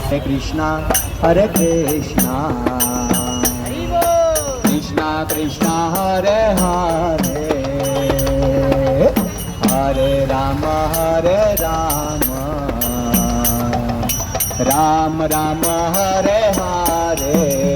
Krishna Hare Krishna Krishna Krishna Hare Hare Hare Rama Rama Rama Hare Hare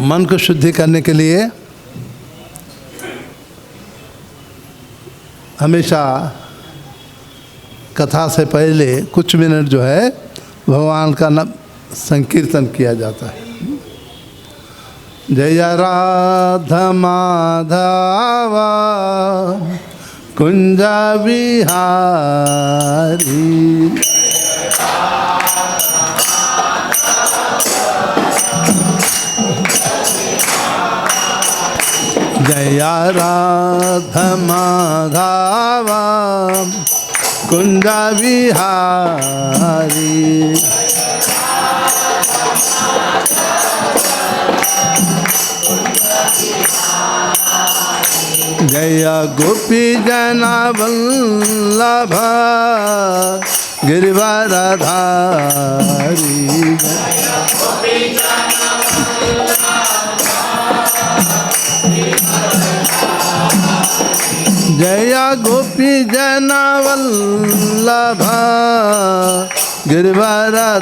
मन को शुद्धि करने के लिए हमेशा कथा से पहले कुछ मिनट जो है भगवान का नाम संकीर्तन किया जाता है। जय राधा माधव कुंज बिहारी जय राधा माधव कुंज बिहारी जय गोपी जना वल्लभ गिरिवरधारी जय गोपी जना वल्लभ वल्लभ गिरिवरधारी।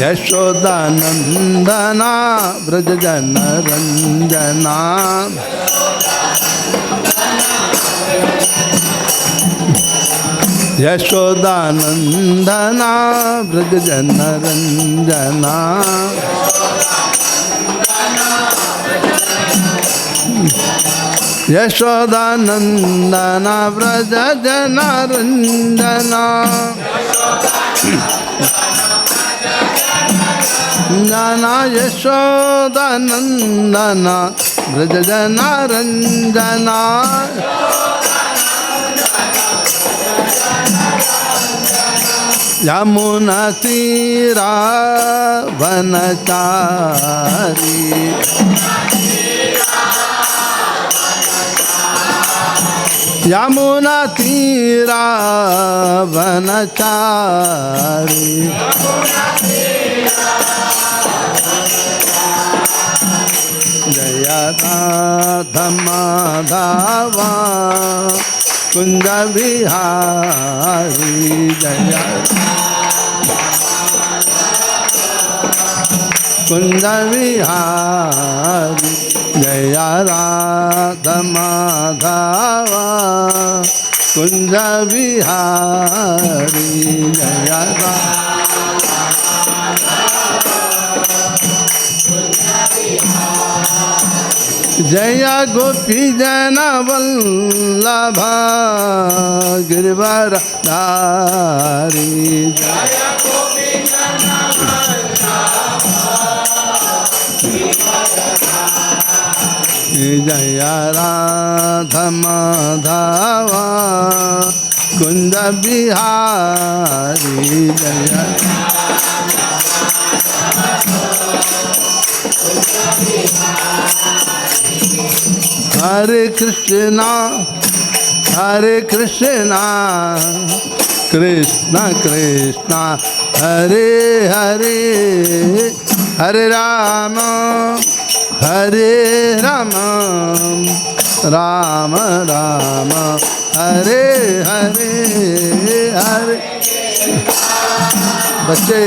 यशोदानंदना व्रज जन रंजना। यशोदानंदना व्रज जन रंजना। यशोदानंदना व्रज जन रंजना। नंदना यशोदानंदना व्रज जन रंजना। यमुना तीरा वनचारी। यमुना तीरा वनचारी। जय राधा माधवा कुंज बिहारी। जय कुंज बिहारी। जय राधा माधवा कुंज बिहारी। जय राधा जय गोपी जन वल्लभ गिरिवरधारी। जय राधा माधवा कुंज बिहारी। जय हरे कृष्णा कृष्णा कृष्णा हरे हरे हरे राम राम राम हरे हरे हरे। बच्चे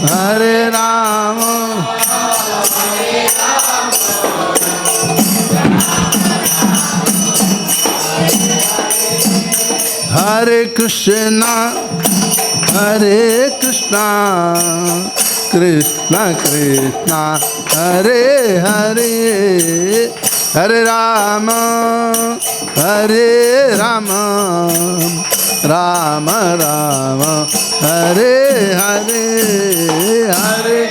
हरे राम हरे कृष्णा कृष्णा कृष्णा हरे हरे हरे राम राम राम हरे हरे हरे।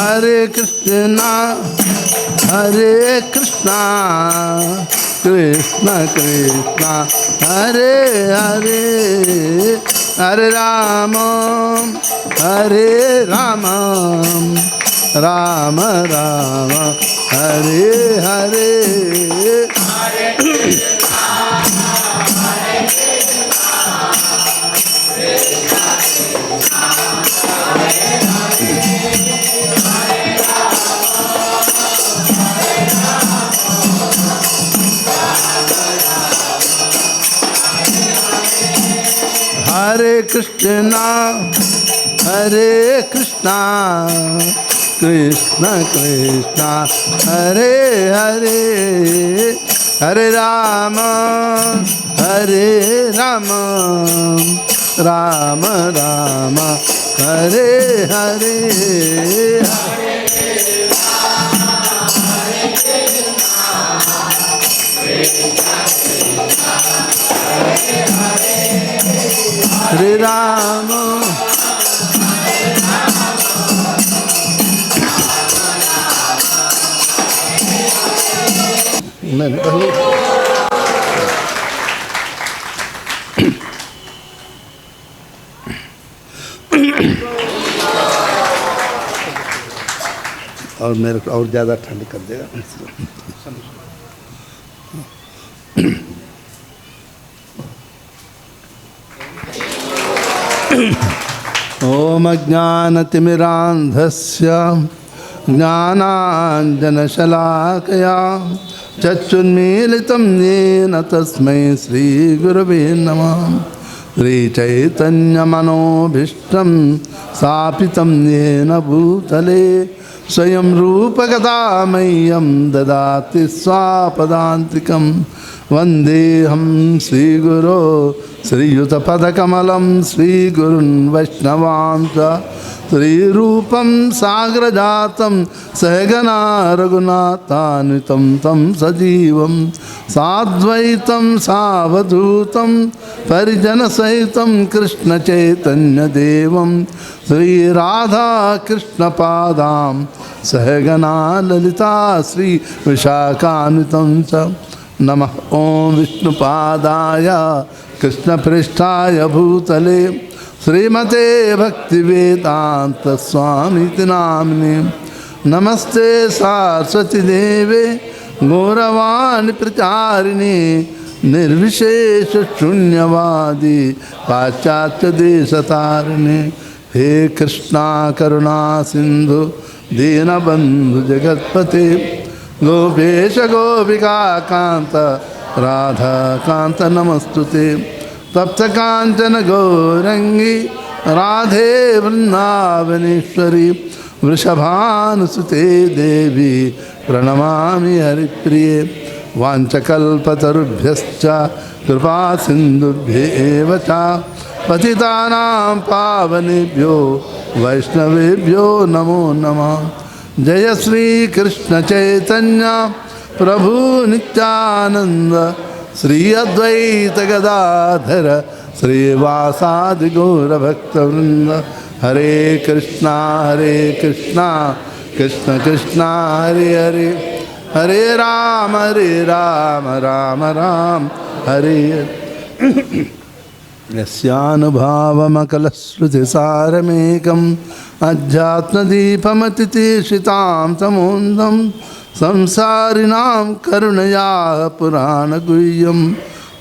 हरे कृष्णा कृष्णा कृष्णा हरे हरे हरे राम राम राम हरे हरे। हरे कृष्णा कृष्णा कृष्णा हरे हरे हरे राम राम राम हरे हरे। हरे राम मैं पढ़ूं। और मेरे को और ज़्यादा ठंड कर देगा। ओम अज्ञानतिमिरान्धस्य ज्ञानाञ्जनशलाकया चक्षुन्मीलितं येन तस्मै श्रीगुरवे नमः। श्रीचैतन्यमनोभीष्टं स्थापितं येन भूतले स्वयं रूपकदा मह्यं ददाति स्वापदान्तिकं। वन्देऽहं श्रीगुरो श्रीयुतपदकमलं श्रीगुरुन् वैष्णवांश्च श्रीरूपं साग्रजातं सहगना रघुनाथान्वितं तं सजीवं साद्वैतं सावधूतं परिजनसहितं कृष्णचैतन्यदेवं श्रीराधाकृष्णपादां सहगना ललिता श्रीविशाखान्वितं च। नमः ॐ विष्णुपादाय कृष्णपृष्ठाय भूतले श्रीमते भक्तिवेदान्तस्वामीति नाम्ने। नमस्ते सरस्वती देवे गौरवाणी प्रचारिणे निर्विशेष शून्यवादी पाश्चात्य देशतारिणे। हे कृष्णा करुणा सिंधु दीनबंधु जगत्पते गोपेश गोपिका कांत राधा कांत नमस्तुते। तप्त कांचन गौरंगी राधे वृंदावनेश्वरी वृषभानुसुते देवी प्रणमामि हरिप्रिये। वाञ्छकल्पतरुभ्यश्च कृपा सिन्धुभ्येव च पतितानां पावनेभ्यो वैष्णवेभ्यो नमो नमः। जय श्री कृष्ण चैतन्य प्रभु नित्यानंद श्री अद्वैत गदाधर श्रीवासादि गौर भक्तवृंद। हरे कृष्णा कृष्ण कृष्णा हरे हरे हरे राम राम राम हरे हरे। यस्यानुभावमकलश्रुतिसारमेकम् अध्यात्मदीपमतितीर्षितां तमोन्दं संसारिणां करुणया पुराणगुह्यं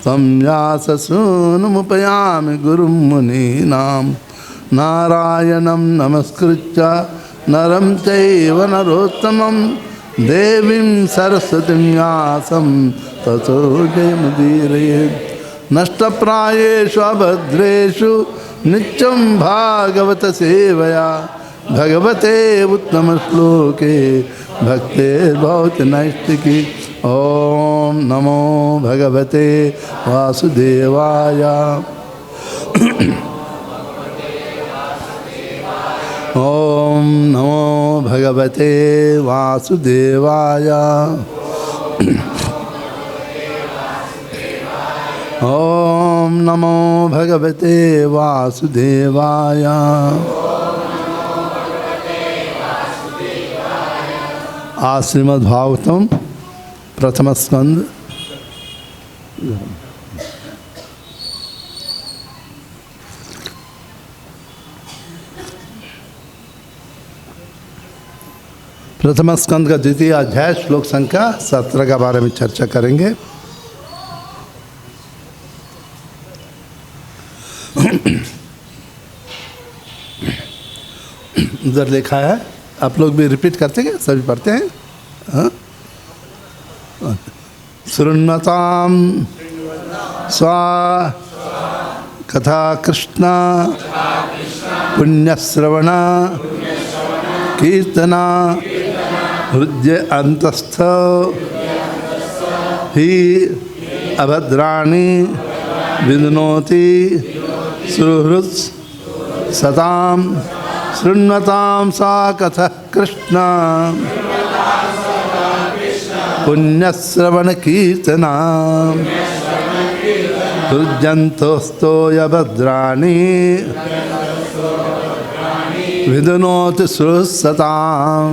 तं व्याससूनुमुपयामि गुरुं मुनीनां। नारायणं नमस्कृत्य नरं चैव नरोत्तमं देवीं सरस्वतीं व्यासं ततो जयमुदीरयेत्। नष्टप्रायेषु अभद्रेषु नित्यं भागवत सेवया भगवते उत्तमश्लोके भक्तिर्भवति नैष्टिकी। ॐ नमो भगवते वासुदेवाय। ॐ नमो भगवते वासुदेवाय। ॐ नमो भगवते वासुदेवाय। आज श्रीमद् भागवतम प्रथम स्कंद प्रथम स्कंद का द्वितीय अध्याय श्लोक संख्या 17 के बारे में चर्चा करेंगे। उधर लिखा है, आप लोग भी रिपीट करते हैं, सभी पढ़ते हैं। शृण्वतां स्वा कथा कृष्ण पुण्यश्रवण कीर्तना हृदय अंतस्थ ही अभद्राणि विदनोति सुहृत् सतां शृण्वतां सा कथा कृष्ण पुण्यश्रवण कीर्तना हृद्यन्तोस्तो यभद्राणि विदनोति सुहृत्सतां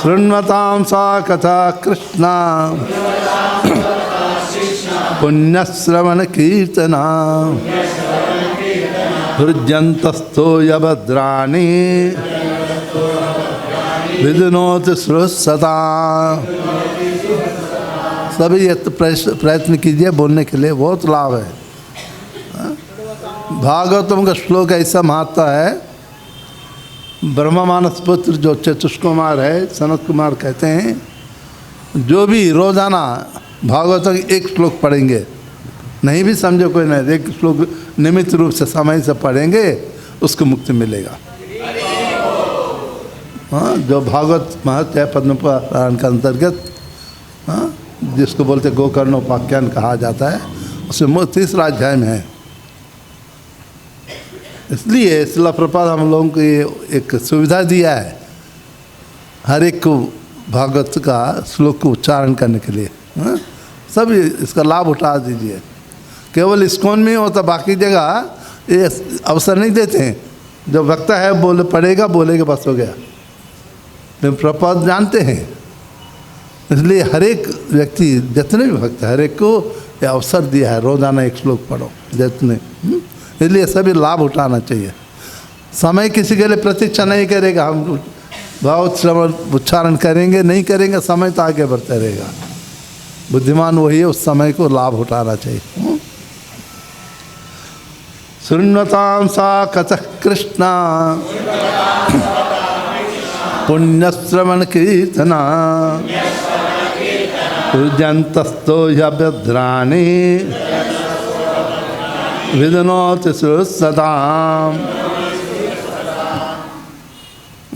शृण्वतां सा कथा कृष्णा पुण्यश्रवण कीर्तना हृद्यन्तस्थो यभद्राणि विदुनोति श्रुसता। सभी ये प्रयत्न कीजिए बोलने के लिए, बहुत लाभ है। भागवतम का श्लोक ऐसा महत्व है, ब्रह्ममानस पुत्र जो चतुष्कुमार है, सनत कुमार कहते हैं, जो भी रोजाना भागवत का एक श्लोक पढ़ेंगे, नहीं भी समझो कोई नहीं, एक श्लोक नियमित रूप से समय से पढ़ेंगे, उसको मुक्ति मिलेगा। हाँ, जो भागवत महत्व है पद्म पुराण के अंतर्गत, हाँ, जिसको बोलते गोकर्णोपाख्यान कहा जाता है, उसमें 30 अध्याय में है। इसलिए श्रील प्रभुपाद हम लोगों को ये एक सुविधा दिया है, हर एक को भागवत का श्लोक को उच्चारण करने के लिए। हाँ? सब इसका लाभ उठा दीजिए। केवल इस्कॉन में होता, बाकी जगह ये अवसर नहीं देते हैं। जो भक्त है बोले पढ़ेगा, बोलेगा, बस हो गया। लेकिन प्रभुपाद जानते हैं, इसलिए हर एक व्यक्ति, जितने भी भक्त हर एक को ये अवसर दिया है, रोजाना एक श्लोक पढ़ो जितने। इसलिए सभी लाभ उठाना चाहिए। समय किसी के लिए प्रतीक्षा नहीं करेगा, हम भाव श्रवण उच्चारण करेंगे, नहीं करेंगे, समय तो आगे बढ़ता रहेगा। बुद्धिमान वही है, उस समय को लाभ उठाना चाहिए। शृण्वतां सा कथः कृष्णा पुण्यश्रवण कीर्तना हृद्यन्तस्थो ह्यभद्राणि विदुनोति श्रुसताम्।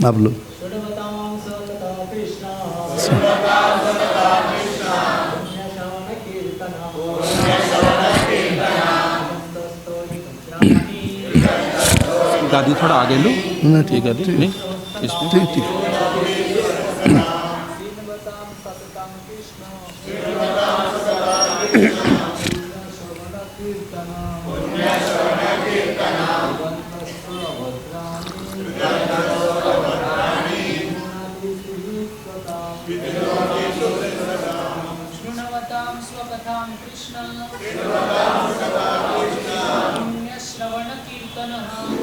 आप लोग दादी थोड़ा आगे लो। ठीक है, नहीं इसमें ठीक।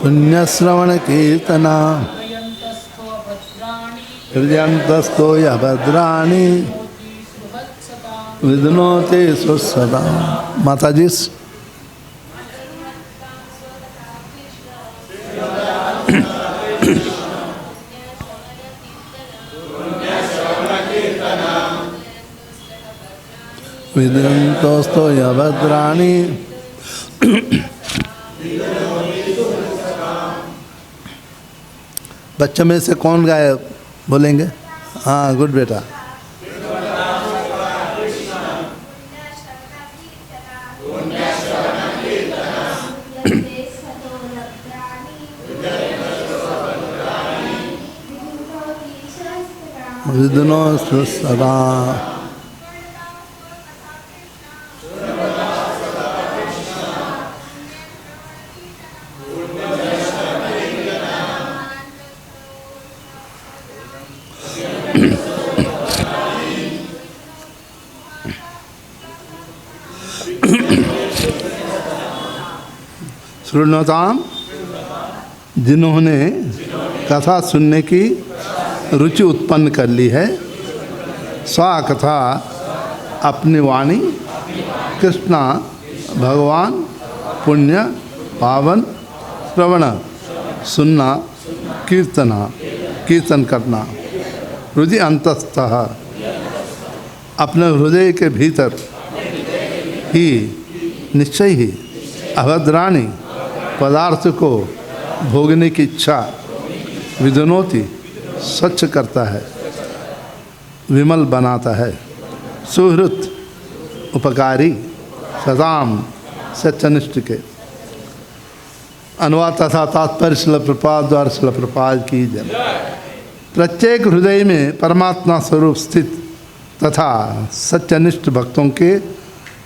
पुण्यश्रवण कीर्तना हृदयन्तस्थो यभद्राणि विदुनोति श्रुसता। माता जी विदुनन्तस्थो यभद्राणि। बच्चों में से कौन गाय बोलेंगे? हाँ, गुड बेटा। विदुनो सदा श्रृण्वताम, जिन्होंने कथा सुनने की रुचि उत्पन्न कर ली है, स्वा कथा अपनी वाणी कृष्णा भगवान पुण्य पावन श्रवण सुनना कीर्तना कीर्तन करना हृदय अंतस्थः अपने हृदय के भीतर ही निश्चय ही अभद्राणी पदार्थ को भोगने की इच्छा विदुनोति स्वच्छ करता है, विमल बनाता है, सुहृत उपकारी सदाम सत्यनिष्ठ के। अनुवाद तथा तात्पर्य श्रील प्रभुपाद द्वारा श्रील प्रभुपाद की जय। प्रत्येक हृदय में परमात्मा स्वरूप स्थित तथा सत्यनिष्ठ भक्तों के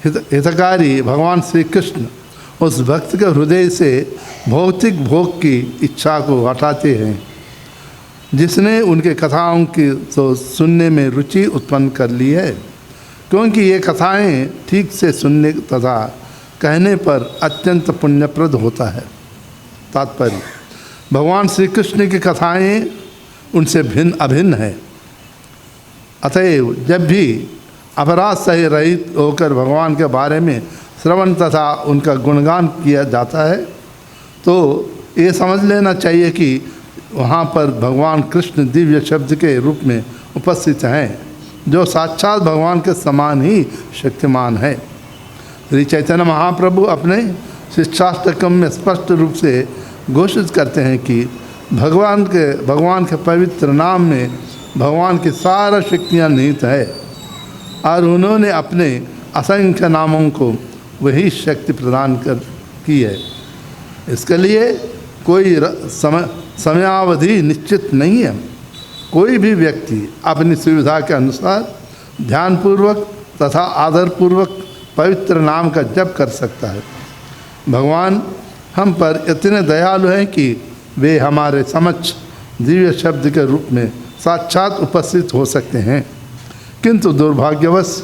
हितकारी भगवान श्री कृष्ण उस भक्त के हृदय से भौतिक भोग की इच्छा को हटाते हैं। जिसने उनके कथाओं की तो सुनने में रुचि उत्पन्न कर ली है, क्योंकि ये कथाएं ठीक से सुनने तथा कहने पर अत्यंत पुण्यप्रद होता है। तात्पर्य, भगवान श्री कृष्ण की कथाएं उनसे भिन्न अभिन्न है। अतएव जब भी अपराध से रहित होकर भगवान के बारे में श्रवण तथा उनका गुणगान किया जाता है तो ये समझ लेना चाहिए कि वहाँ पर भगवान कृष्ण दिव्य शब्द के रूप में उपस्थित हैं, जो साक्षात भगवान के समान ही शक्तिमान है। श्री चैतन्य महाप्रभु अपने शिक्षाष्टकम में स्पष्ट रूप से घोषित करते हैं कि भगवान के पवित्र नाम में भगवान की सारा शक्तियाँ निहित है और उन्होंने अपने असंख्य नामों को वही शक्ति प्रदान की है। इसके लिए कोई समयावधि निश्चित नहीं है। कोई भी व्यक्ति अपनी सुविधा के अनुसार ध्यानपूर्वक तथा आदरपूर्वक पवित्र नाम का जप कर सकता है। भगवान हम पर इतने दयालु हैं कि वे हमारे समक्ष दिव्य शब्द के रूप में साक्षात उपस्थित हो सकते हैं, किंतु दुर्भाग्यवश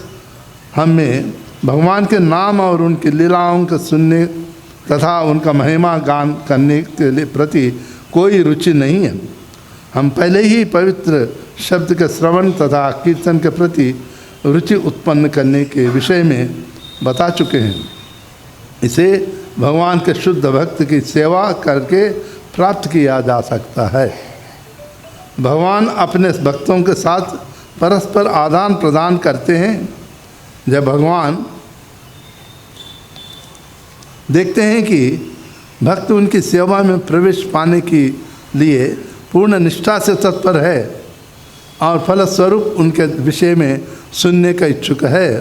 हमें भगवान के नाम और उनकी लीलाओं को सुनने तथा उनका महिमा गान करने के लिए प्रति कोई रुचि नहीं है। हम पहले ही पवित्र शब्द के श्रवण तथा कीर्तन के प्रति रुचि उत्पन्न करने के विषय में बता चुके हैं। इसे भगवान के शुद्ध भक्त की सेवा करके प्राप्त किया जा सकता है। भगवान अपने भक्तों के साथ परस्पर आदान प्रदान करते हैं। जब भगवान देखते हैं कि भक्त उनकी सेवा में प्रवेश पाने के लिए पूर्ण निष्ठा से तत्पर है और फलस्वरूप उनके विषय में सुनने का इच्छुक है,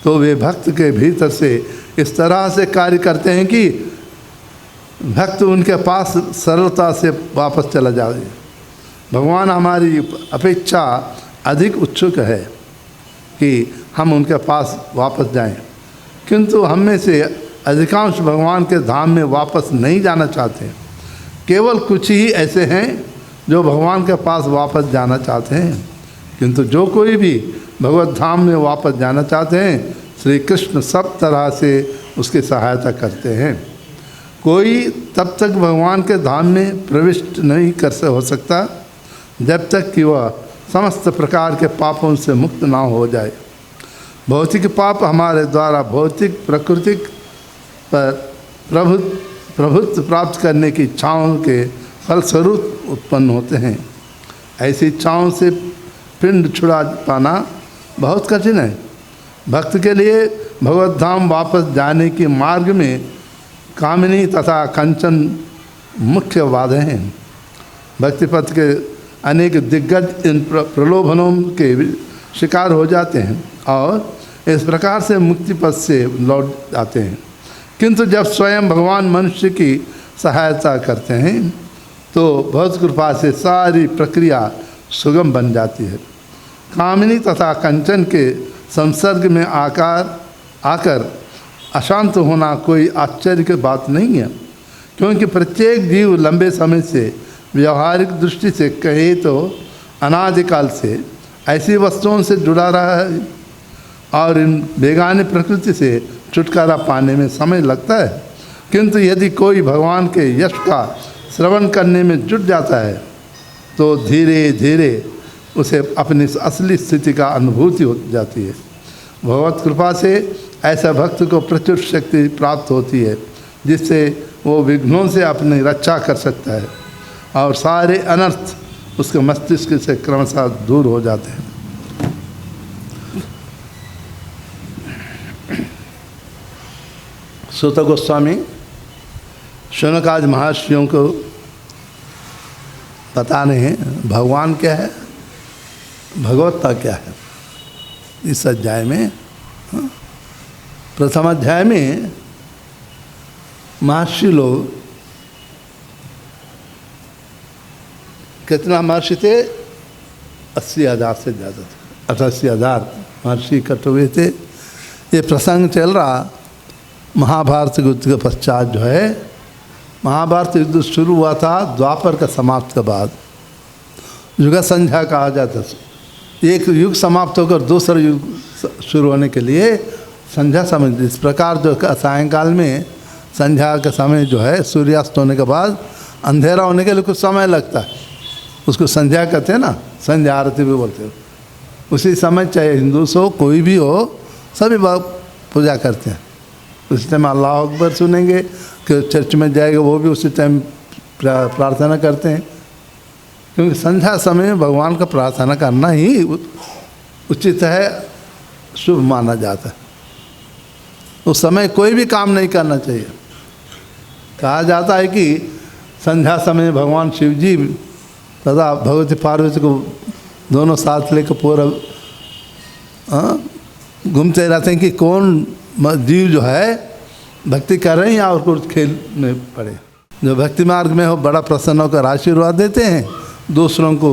तो वे भक्त के भीतर से इस तरह से कार्य करते हैं कि भक्त उनके पास सरलता से वापस चला जाए। भगवान हमारी अपेक्षा अधिक उत्सुक है कि हम उनके पास वापस जाएं, किंतु हम में से अधिकांश भगवान के धाम में वापस नहीं जाना चाहते। केवल कुछ ही ऐसे हैं जो भगवान के पास वापस जाना चाहते हैं, किंतु जो कोई भी भगवत धाम में वापस जाना चाहते हैं, श्री कृष्ण सब तरह से उसकी सहायता करते हैं। कोई तब तक भगवान के धाम में प्रविष्ट नहीं हो सकता जब तक कि वह समस्त प्रकार के पापों से मुक्त ना हो जाए। भौतिक पाप हमारे द्वारा भौतिक प्रकृति पर प्रभुत्व प्राप्त करने की इच्छाओं के फलस्वरूप उत्पन्न होते हैं। ऐसी इच्छाओं से पिंड छुड़ा पाना बहुत कठिन है। भक्त के लिए भगवत धाम वापस जाने के मार्ग में कामिनी तथा कंचन मुख्य बाधाएं हैं। भक्तिपथ के अनेक दिग्गज इन प्रलोभनों के शिकार हो जाते हैं और इस प्रकार से मुक्ति पथ से लौट जाते हैं, किंतु जब स्वयं भगवान मनुष्य की सहायता करते हैं तो बहुत कृपा से सारी प्रक्रिया सुगम बन जाती है। कामिनी तथा कंचन के संसर्ग में आकर अशांत होना कोई आश्चर्य की बात नहीं है, क्योंकि प्रत्येक जीव लंबे समय से व्यवहारिक दृष्टि से कहे तो अनादिकाल से ऐसी वस्तुओं से जुड़ा रहा है और इन बेगाने प्रकृति से छुटकारा पाने में समय लगता है। किंतु यदि कोई भगवान के यश का श्रवण करने में जुट जाता है तो धीरे धीरे उसे अपनी असली स्थिति का अनुभूति हो जाती है। भगवत कृपा से ऐसा भक्त को प्रचुर शक्ति प्राप्त होती है, जिससे वो विघ्नों से अपनी रक्षा कर सकता है और सारे अनर्थ उसके मस्तिष्क से क्रमशः दूर हो जाते हैं। सूत गोस्वामी शौनकादि महर्षियों को बताने हैं भगवान क्या है, भगवत्ता क्या है। इस अध्याय में प्रथम अध्याय में महर्षि लोग कितना महर्षि थे, 80,000 से ज़्यादा थे। 88,000 महर्षि इकट्ठे हुए थे। ये प्रसंग चल रहा महाभारत युद्ध के पश्चात जो है, महाभारत युद्ध शुरू हुआ था द्वापर का समाप्त के बाद, युग संध्या कहा जाता है। एक युग समाप्त होकर दूसरा युग शुरू होने के लिए संध्या समय, इस प्रकार जो सायंकाल में संध्या का समय जो है सूर्यास्त होने के बाद अंधेरा होने के लिए कुछ समय लगता है, उसको संध्या कहते हैं ना, संध्या आरती भी बोलते हो। उसी समय चाहे हिंदू हो कोई भी हो, सभी पूजा करते हैं। उसी टाइम अल्लाह अकबर सुनेंगे, कि चर्च में जाएगा वो भी उसी टाइम प्रार्थना करते हैं, क्योंकि संध्या समय में भगवान का प्रार्थना करना ही उचित है, शुभ माना जाता है। उस समय कोई भी काम नहीं करना चाहिए। कहा जाता है कि संध्या समय भगवान शिव जी तथा भगवती पार्वती को दोनों साथ लेकर पूरा घूमते रहते हैं कि कौन जीव जो है भक्ति कर रहे हैं या और कुछ खेल में पड़े। जो भक्ति मार्ग में हो बड़ा प्रसन्न होकर आशीर्वाद देते हैं, दूसरों को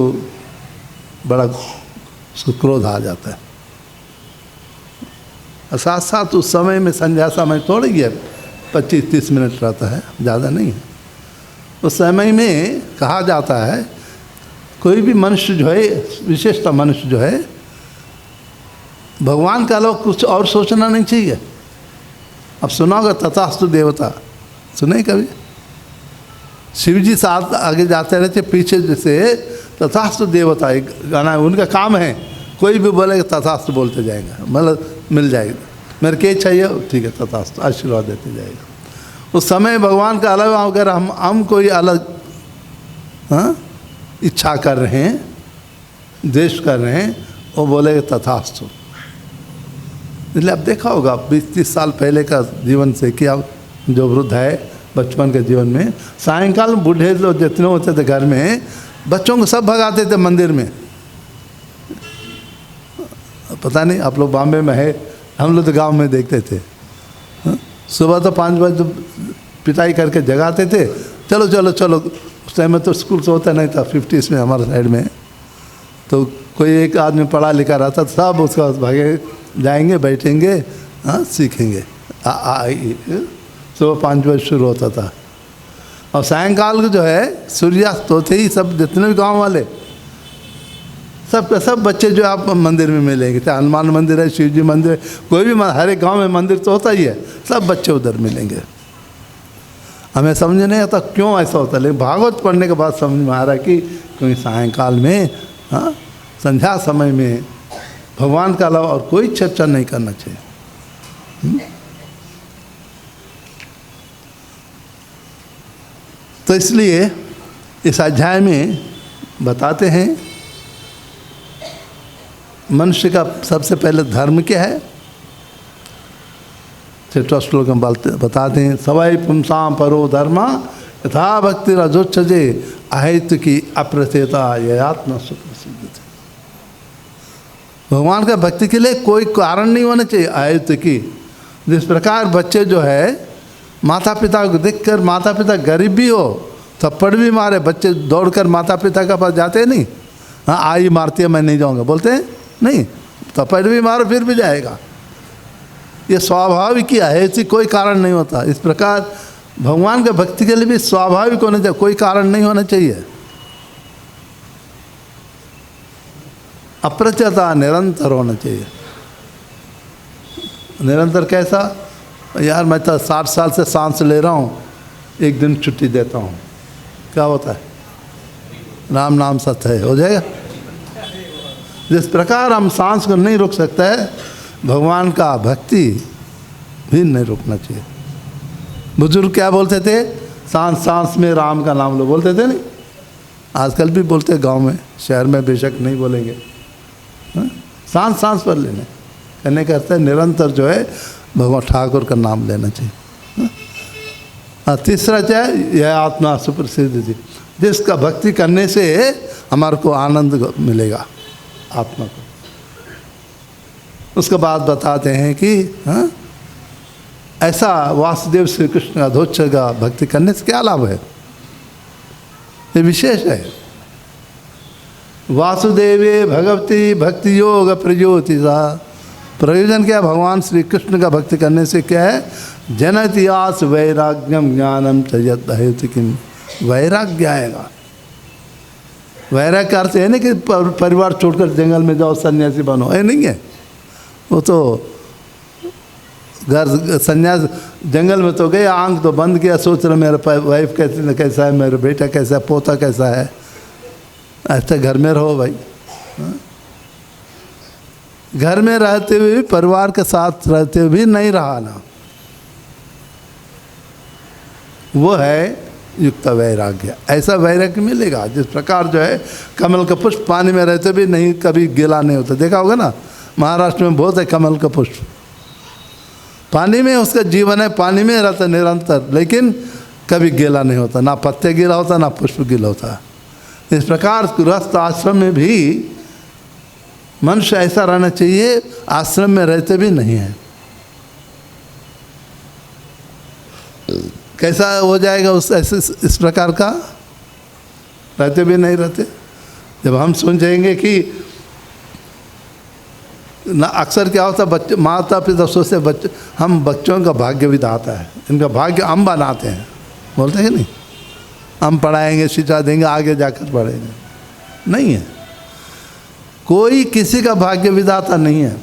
बड़ा उसको क्रोध आ जाता है। और साथ साथ उस समय में संध्या समय थोड़ी ही है, 25-30 मिनट रहता है, ज़्यादा नहीं है। उस समय में कहा जाता है कोई भी मनुष्य जो है, विशेषतः मनुष्य जो है, भगवान का लोग कुछ और सोचना नहीं चाहिए। अब सुना होगा तथास्तु देवता, सुने कभी? शिव जी साथ आगे जाते रहते, पीछे जैसे तथास्तु देवता एक गाना है, उनका काम है कोई भी बोलेगा तथास्तु बोलते जाएगा, मतलब मिल जाएगा, मेरे के चाहिए ठीक है तथास्तु, आशीर्वाद देते जाएगा। उस समय भगवान का अलग अगर हम कोई अलग इच्छा कर रहे हैं, द्वेष कर रहे हैं, वो बोलेगा तथास्तु। इसलिए अब देखा होगा 20-30 साल पहले का जीवन से कि अब जो वृद्ध है बचपन के जीवन में, सायंकाल बूढ़े लोग जितने होते थे घर में, बच्चों को सब भगाते थे मंदिर में। पता नहीं आप लोग बॉम्बे में है, हम लोग तो गांव में देखते थे। सुबह तो 5 बजे पिटाई करके जगाते थे, चलो चलो चलो। उस टाइम में तो स्कूल से होता नहीं था, 50s में हमारे साइड में, तो कोई एक आदमी पढ़ा लिखा रहता, सब उसका भागे जाएंगे, बैठेंगे, सीखेंगे। सुबह 5 बजे शुरू होता था, और सायंकाल को जो है सूर्यास्त होते ही सब जितने भी गांव वाले सब बच्चे जो आप मंदिर में मिलेंगे, चाहे हनुमान मंदिर है, शिव जी मंदिर है, कोई भी हर एक गांव में मंदिर तो होता ही है, सब बच्चे उधर मिलेंगे। हमें समझ नहीं आता क्यों ऐसा होता है, लेकिन भागवत पढ़ने के बाद समझ में आ रहा है कि क्योंकि सायंकाल में संध्या समय में भगवान का अलावा और कोई चर्चा नहीं करना चाहिए। तो इसलिए इस अध्याय में बताते हैं मनुष्य का सबसे पहले धर्म क्या है। 6वां श्लोक में बताते हैं, सवै पुंसाम परो धर्मा यथा भक्ति रजोच्चजे अहेतु की अप्रचेता यत्न सुप्रसिद्ध। भगवान का भक्ति के लिए कोई कारण नहीं होना चाहिए अहेतु की। जिस प्रकार बच्चे जो है माता पिता को देखकर, माता पिता गरीब भी हो थप्पड़ भी मारे, बच्चे दौड़कर माता पिता के पास जाते नहीं, हाँ आई मारती है मैं नहीं जाऊँगा, बोलते हैं नहीं, थप्पड़ भी मारो फिर भी जाएगा। ये स्वाभाविक ही है, ऐसी कोई कारण नहीं होता। इस प्रकार भगवान के भक्ति के लिए भी स्वाभाविक होना चाहिए, कोई कारण नहीं होना चाहिए। अप्रचता निरंतर होना चाहिए। निरंतर कैसा? यार मैं तो 60 साल से सांस ले रहा हूँ, एक दिन छुट्टी देता हूँ, क्या होता है? राम नाम सत्य है, हो जाएगा। जिस प्रकार हम सांस को नहीं रोक सकते हैं, भगवान का भक्ति भी नहीं रोकना चाहिए। बुजुर्ग क्या बोलते थे? सांस सांस में राम का नाम लो, बोलते थे नहीं? आजकल भी बोलते गांव में, शहर में बेशक नहीं बोलेंगे। सांस सांस पर लेने कहने कहते हैं निरंतर जो है भगवान ठाकुर का नाम लेना चाहिए। तीसरा चाहे यह आत्मा सुप्रसिद्ध थी, जिसका भक्ति करने से हमारे को आनंद मिलेगा आत्मा को। उसके बाद बताते हैं कि ऐसा वासुदेव श्री कृष्ण अधोच्च का भक्ति करने से क्या लाभ है, ये विशेष है। वासुदेवे भगवती भक्ति योग प्रयोति सा, प्रयोजन क्या? भगवान श्री कृष्ण का भक्ति करने से क्या है? जनति आस वैराग्यम ज्ञानम त्यजत हेतु किम, वैराग्य आएगा। वैराग्य का अर्थ है नहीं कि परिवार छोड़कर जंगल में जाओ सन्यासी बनो, ये नहीं है। वो तो घर सन्यास जंगल में तो गए, आंख तो बंद किया, सोच रहे मेरा वाइफ कैसा है, मेरा बेटा कैसा है, पोता कैसा है। ऐसे घर में रहो भाई। घर में रहते हुए भी, परिवार के साथ रहते हुए भी नहीं रहा ना, वो है युक्त वैराग्य। ऐसा वैराग्य मिलेगा जिस प्रकार जो है कमल का पुष्प पानी में रहते भी नहीं कभी गीला नहीं होता। देखा होगा ना, महाराष्ट्र में बहुत है कमल का पुष्प, पानी में उसका जीवन है, पानी में रहता निरंतर, लेकिन कभी गीला नहीं होता, ना पत्ते गीला होता ना पुष्प गीला होता। इस प्रकार गृहस्थ आश्रम में भी मनुष्य ऐसा रहना चाहिए, आश्रम में रहते भी नहीं है। कैसा हो जाएगा उस ऐसे इस प्रकार का, रहते भी नहीं रहते। जब हम सोचेंगे कि ना, अक्सर क्या होता है बच्चे माता पिता सोचते बच्चे, हम बच्चों का भाग्य विधाता है, इनका भाग्य हम बनाते हैं, बोलते हैं कि नहीं, हम पढ़ाएंगे शिक्षा देंगे आगे जाकर पढ़ेंगे। नहीं है, कोई किसी का भाग्य विधाता नहीं है।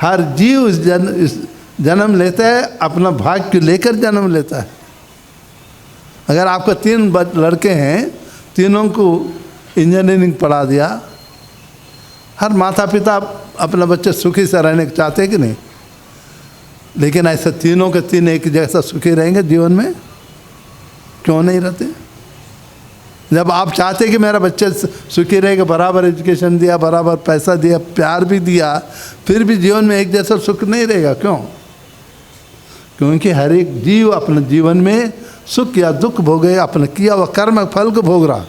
हर जीव इस जन्म लेता है, अपना भाग्य लेकर जन्म लेता है। अगर आपका 3 लड़के हैं, तीनों को इंजीनियरिंग पढ़ा दिया, हर माता पिता अपना बच्चे सुखी से रहने को चाहते हैं कि नहीं, लेकिन ऐसे तीनों के तीन एक जैसा सुखी रहेंगे जीवन में? क्यों नहीं रहते? जब आप चाहते हैं कि मेरा बच्चा सुखी रहेगा, बराबर एजुकेशन दिया, बराबर पैसा दिया, प्यार भी दिया, फिर भी जीवन में एक जैसा सुख नहीं रहेगा। क्यों? क्योंकि हर एक जीव अपने जीवन में सुख या दुख भोगे, अपना किया हुआ कर्म फल को भोग रहा।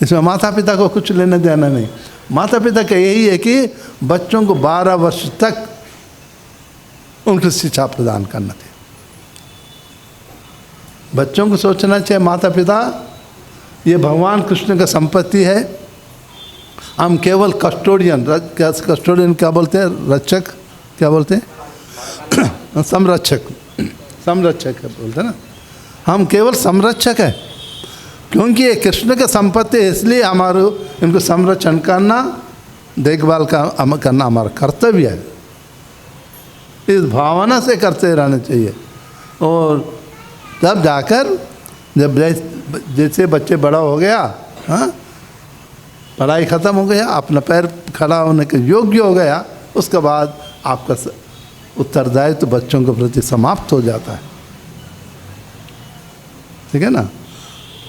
इसमें माता पिता को कुछ लेना देना नहीं। माता पिता का यही है कि बच्चों को 12 वर्ष तक उनको शिक्षा प्रदान करना चाहिए। बच्चों को सोचना चाहिए माता पिता ये भगवान कृष्ण का संपत्ति है, हम केवल कस्टोडियन, कस्टोडियन क्या बोलते हैं, रक्षक क्या बोलते हैं संरक्षक, संरक्षक बोलते हैं ना, हम केवल संरक्षक है, क्योंकि ये कृष्ण का संपत्ति है, इसलिए हमारे इनको संरक्षण करना, देखभाल करना हमारा कर्तव्य है। इस भावना से करते रहना चाहिए। और तब जाकर जब जैसे बच्चे बड़ा हो गया, हाँ, पढ़ाई ख़त्म हो गया, अपना पैर खड़ा होने के योग्य हो गया, उसके बाद आपका उत्तरदायित्व तो बच्चों के प्रति समाप्त हो जाता है। ठीक है ना?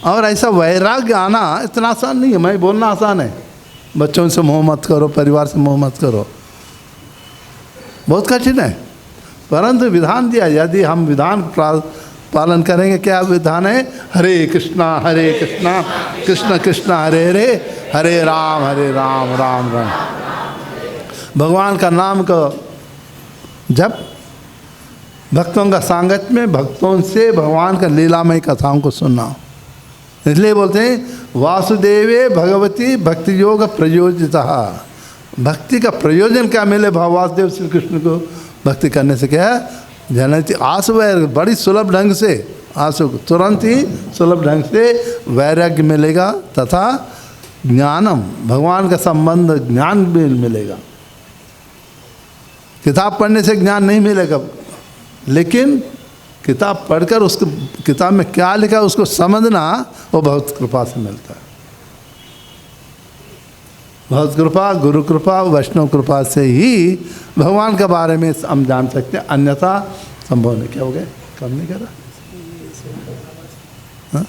और ऐसा वैराग्य आना इतना आसान नहीं है। मैं बोलना आसान है, बच्चों से मोह मत करो, परिवार से मोह मत करो, बहुत कठिन है। परंतु विधान दिया, यदि हम विधान पालन करेंगे। क्या विधान है? हरे कृष्णा कृष्ण कृष्ण हरे हरे, हरे राम राम राम। भगवान का नाम का जब भक्तों का सांगत में, भक्तों से भगवान का लीलामय कथाओं को सुनना। इसलिए बोलते हैं वासुदेवे भगवती भक्ति योग प्रयोजिता। भक्ति का प्रयोजन क्या मिले? वासुदेव श्री कृष्ण को भक्ति करने से क्या है? जनती आसु वैराग्य, बड़ी सुलभ ढंग से, आसु तुरंत ही सुलभ ढंग से वैराग्य मिलेगा, तथा ज्ञानम, भगवान का संबंध ज्ञान भी मिलेगा। किताब पढ़ने से ज्ञान नहीं मिलेगा, लेकिन किताब पढ़कर उसको किताब में क्या लिखा है उसको समझना, वो बहुत कृपा से मिलता है। बहुत कृपा, गुरु कृपा, वैष्णव कृपा से ही भगवान के बारे में हम जान सकते हैं, अन्यथा संभव नहीं। क्या हो गया? कम नहीं करा? हाँ?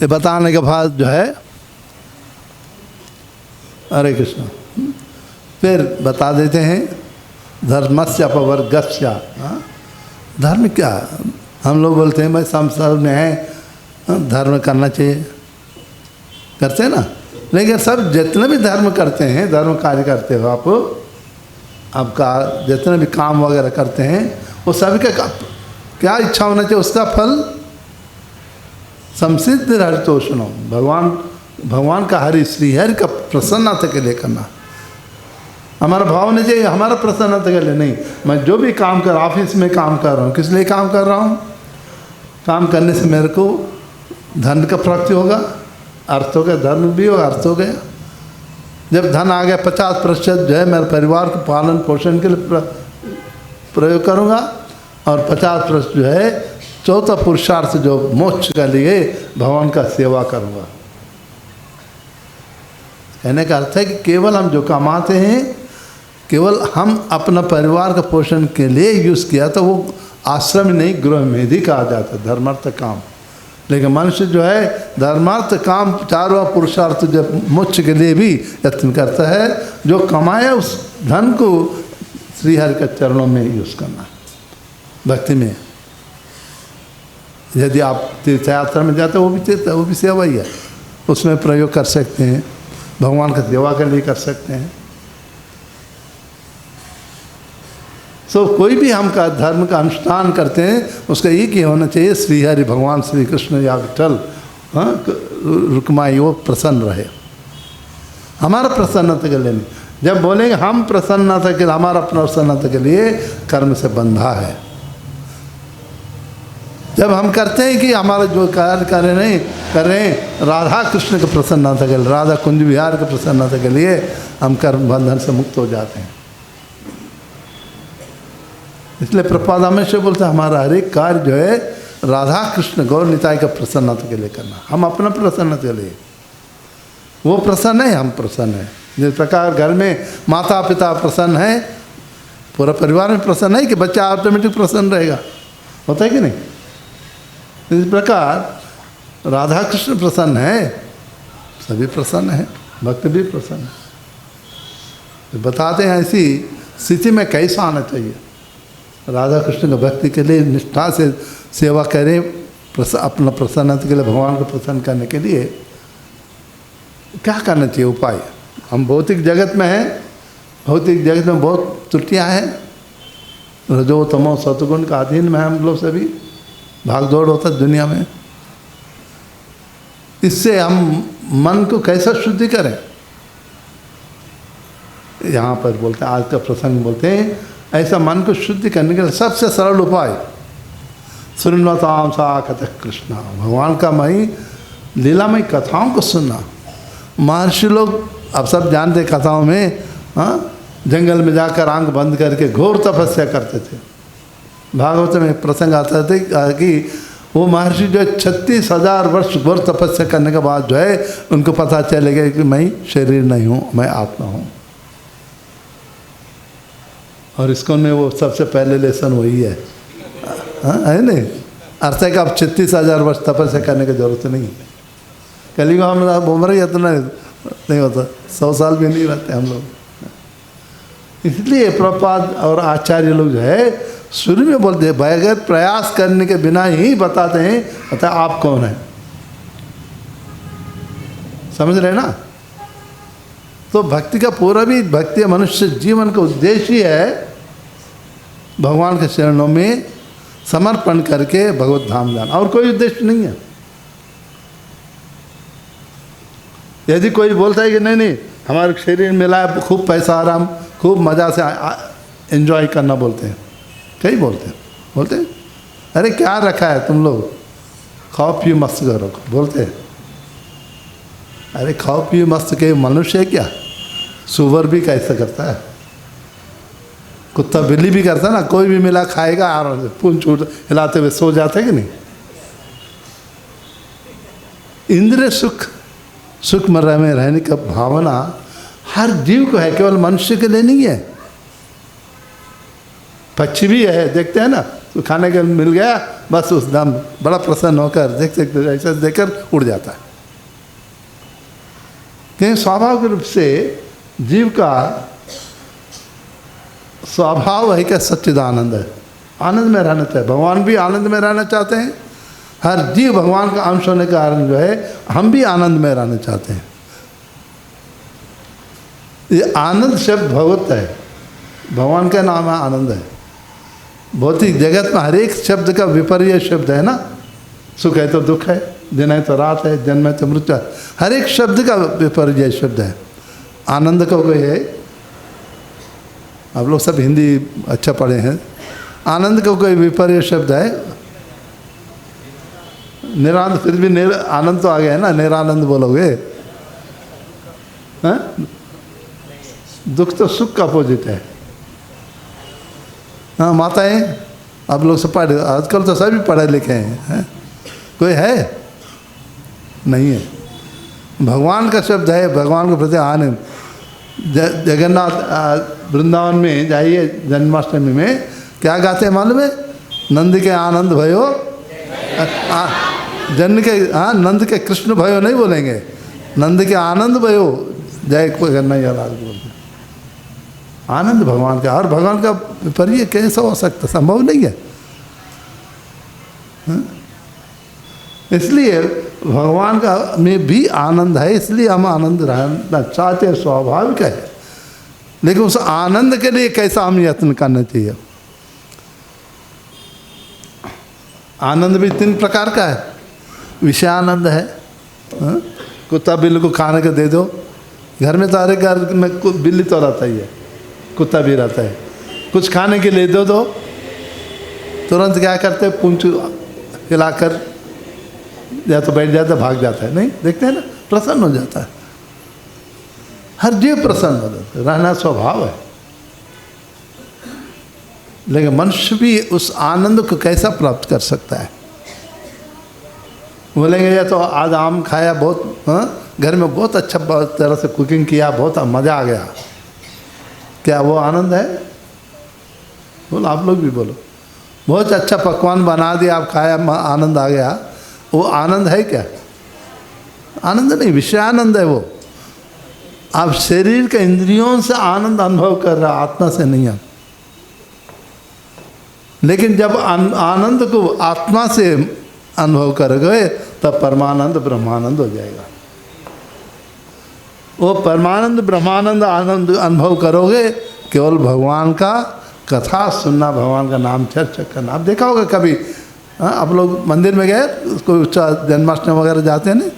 ये बताने के बाद जो है हरे कृष्ण फिर बता देते हैं धर्मस्य अपवर्गस्य। धर्म क्या? हम लोग बोलते हैं भाई संसार में है धर्म करना चाहिए, करते हैं ना, लेकिन सब जितने भी धर्म करते हैं, धर्म कार्य करते हो आप, आपका जितने भी काम वगैरह करते हैं, वो सभी का क्या इच्छा होना चाहिए? उसका फल संसिद्ध हरितोषणम, भगवान का हरि, श्री हरि का प्रसन्नता के लिए करना। हमारा भाव नहीं चाहिए हमारा प्रसन्नता के लिए नहीं। मैं जो भी काम कर ऑफिस में काम कर रहा हूँ, किस लिए काम कर रहा हूँ? काम करने से मेरे को धन का प्राप्ति होगा, अर्थ हो गया, धर्म भी होगा, अर्थ हो गया। जब धन आ गया 50% जो है मेरे परिवार को पालन पोषण के लिए प्रयोग करूँगा, और 50% जो है चौथा पुरुषार्थ जो मोक्ष के लिए भगवान का सेवा करूँगा। कहने का अर्थ है कि केवल हम जो कमाते हैं केवल हम अपना परिवार का पोषण के लिए यूज़ किया तो वो आश्रम नहीं गृह में ही कहा जाता है धर्मार्थ काम। लेकिन मनुष्य जो है धर्मार्थ काम चारों पुरुषार्थ जब मोक्ष के लिए भी यत्न करता है, जो कमाया उस धन को श्री हरि के चरणों में यूज़ करना भक्ति में। यदि आप तीर्थ यात्रा में जाते हो वो भी सेवा ही है, उसमें प्रयोग कर सकते हैं, भगवान का सेवा के लिए कर सकते हैं। सो कोई भी हम का धर्म का अनुष्ठान करते हैं उसका एक ही होना चाहिए श्री हरि भगवान श्री कृष्ण या विठल रुक्माई वो प्रसन्न रहे, हमारा प्रसन्नता के लिए नहीं। जब बोलेंगे हम प्रसन्नता के लिए, हमारा प्रसन्नता के लिए कर्म से बंधा है। जब हम करते हैं कि हमारा जो कार्य कर रहे हैं राधा कृष्ण के प्रसन्नता के लिए, राधा कुंज विहार के प्रसन्नता के लिए, हम कर्म बंधन से मुक्त हो जाते हैं। इसलिए प्रभुपाद हमेशा बोलते हैं हमारा हर एक कार्य जो है राधा कृष्ण गौर निताई का प्रसन्नता के लिए करना, हम अपना प्रसन्नता के लिए। वो प्रसन्न है, हम प्रसन्न हैं। जिस प्रकार घर में माता पिता प्रसन्न है, पूरा परिवार में प्रसन्न है कि बच्चा ऑटोमेटिक प्रसन्न रहेगा, होता है कि नहीं? इस प्रकार राधा कृष्ण प्रसन्न है, सभी प्रसन्न हैं, भक्त भी प्रसन्न है। तो बताते हैं ऐसी स्थिति में कैसा आना चाहिए। राधा कृष्ण का भक्ति के लिए निष्ठा से सेवा करें, अपना प्रसन्नता के लिए, भगवान को प्रसन्न करने के लिए क्या करना चाहिए उपाय। हम भौतिक जगत में हैं, भौतिक जगत में बहुत त्रुटियाँ हैं, रजो तमो सतगुण का अधीन में हम लोग सभी, भाग दौड़ होता है दुनिया में। इससे हम मन को कैसा शुद्धि करें? यहाँ पर बोलते हैं, आज का प्रसंग बोलते हैं ऐसा मन को शुद्धि करने के लिए सबसे सरल उपाय सुनवताम सा कथा कृष्णा, भगवान का मई लीलामय कथाओं को सुनना। महर्षि लोग अब सब जानते कथाओं में, जंगल में जाकर आंख बंद करके घोर तपस्या करते थे। भागवत में प्रसंग आता था कि वो महर्षि जो 36,000 वर्ष घोर तपस्या करने के बाद जो है उनको पता चलेगा कि मैं शरीर नहीं हूँ, मैं आत्मा हूँ। और इसको में वो सबसे पहले लेसन वही है, है नहीं? अर्थ है कि अब 36,000 वर्ष तपस्या करने की जरूरत नहीं। कलियुग हम उम्र ही इतना नहीं होता, 100 साल भी नहीं रहते हम लोग। इसलिए प्रभुपाद और आचार्य लोग जो है शुरू में बोलते हैं बगैर प्रयास करने के बिना ही बताते हैं, पता आप कौन है, समझ रहे ना? तो भक्ति का पूरा भी भक्ति मनुष्य जीवन का उद्देश्य ही है भगवान के चरणों में समर्पण करके भगवत धाम जाना, और कोई उद्देश्य नहीं है। यदि कोई बोलता है कि नहीं हमारे शरीर मिला है, खूब पैसा आराम, खूब मज़ा से एंजॉय करना बोलते हैं, कई बोलते हैं अरे क्या रखा है तुम लोग, खाओ पियो मस्त करो, बोलते हैं। अरे खाओ पियो मस्त के मनुष्य है क्या? सुअर भी कैसे करता है, कुत्ता बिल्ली भी करता है ना, कोई भी मिला खाएगा आराम से, पूंछ छूट हिलाते हुए सो जाते कि नहीं? इंद्रिय सुख में रहने का भावना हर जीव को है, केवल मनुष्य के लिए नहीं है। पक्षी भी है, देखते हैं ना, तो खाने के मिल गया बस उस दम बड़ा प्रसन्न होकर देख सकते ऐसा देखकर उड़ जाता है। क्योंकि स्वाभाविक रूप से जीव का स्वभाव है क्या? सच्चिदानंद है, आनंद में रहना चाहिए। भगवान भी आनंद में रहना चाहते हैं, हर जीव भगवान का अंश होने के कारण जो है हम भी आनंद में रहना चाहते हैं। ये आनंद शब्द भगवत है, भगवान का नाम है आनंद है। भौतिक जगत में हर एक शब्द का विपर्य शब्द है ना, सुख है तो दुख है, दिन है तो रात है, जन्म है तो मृत्यु है, हर एक शब्द का विपर्य शब्द है। आनंद का कोई है आप लोग सब हिंदी अच्छा पढ़े हैं। आनंद का कोई विपर्य शब्द है? निरानंद, फिर भी आनंद तो आ गया है ना, निरानंद बोलोगे? हाँ? दुख तो सुख का अपोजिट है। हाँ माताएं, आप लोग सब पढ़े, आजकल तो सभी पढ़े लिखे हैं। कोई है? नहीं है। भगवान का शब्द है, भगवान के प्रति आनंद। जगन्नाथ वृंदावन में जाइए, जन्माष्टमी में क्या गाते हैं मालूम है? नंद के आनंद भयो, जन्म के, हाँ नंद के कृष्ण भयो नहीं बोलेंगे, नंद के आनंद भयो जय कन्हैया लाल बोलते। आनंद भगवान का, और भगवान का विपर्य कैसे हो सकता? संभव नहीं है। इसलिए भगवान का में भी आनंद है, इसलिए हम आनंद रहना चाहते हैं, स्वाभाविक है। लेकिन उस आनंद के लिए कैसा हम यत्न करना चाहिए? आनंद भी 3 प्रकार का है। विषय आनंद है, कुत्ता बिल्ली को खाने को दे दो, घर में तो हर एक घर में बिल्ली तो रहता ही है, कुत्ता भी रहता है, कुछ खाने के लिए दे दो, तुरंत क्या करते हैं? पूंछ हिलाकर या तो बैठ जाता है, भाग जाता है। नहीं देखते हैं ना, प्रसन्न हो जाता है, हर जीव प्रसन्न हो जाता है, रहना स्वभाव है। लेकिन मनुष्य भी उस आनंद को कैसा प्राप्त कर सकता है? बोलेंगे या तो आज आम खाया, बहुत घर में बहुत अच्छा तरह से कुकिंग किया, बहुत मज़ा आ गया, क्या वो आनंद है? बोलो, आप लोग भी बोलो। बहुत अच्छा पकवान बना दिया, आप खाया, आनंद आ गया, वो आनंद है क्या? आनंद नहीं, विषय आनंद है वो। आप शरीर के इंद्रियों से आनंद अनुभव कर रहा, आत्मा से नहीं आप। लेकिन जब आनंद को आत्मा से अनुभव करोगे तब परमानंद ब्रह्मानंद हो जाएगा। वो परमानंद ब्रह्मानंद आनंद अनुभव करोगे केवल भगवान का कथा सुनना, भगवान का नाम चर्चा करना। आप देखा होगा कभी, आप लोग मंदिर में गए, कोई जन्माष्टमी वगैरह जाते हैं नहीं,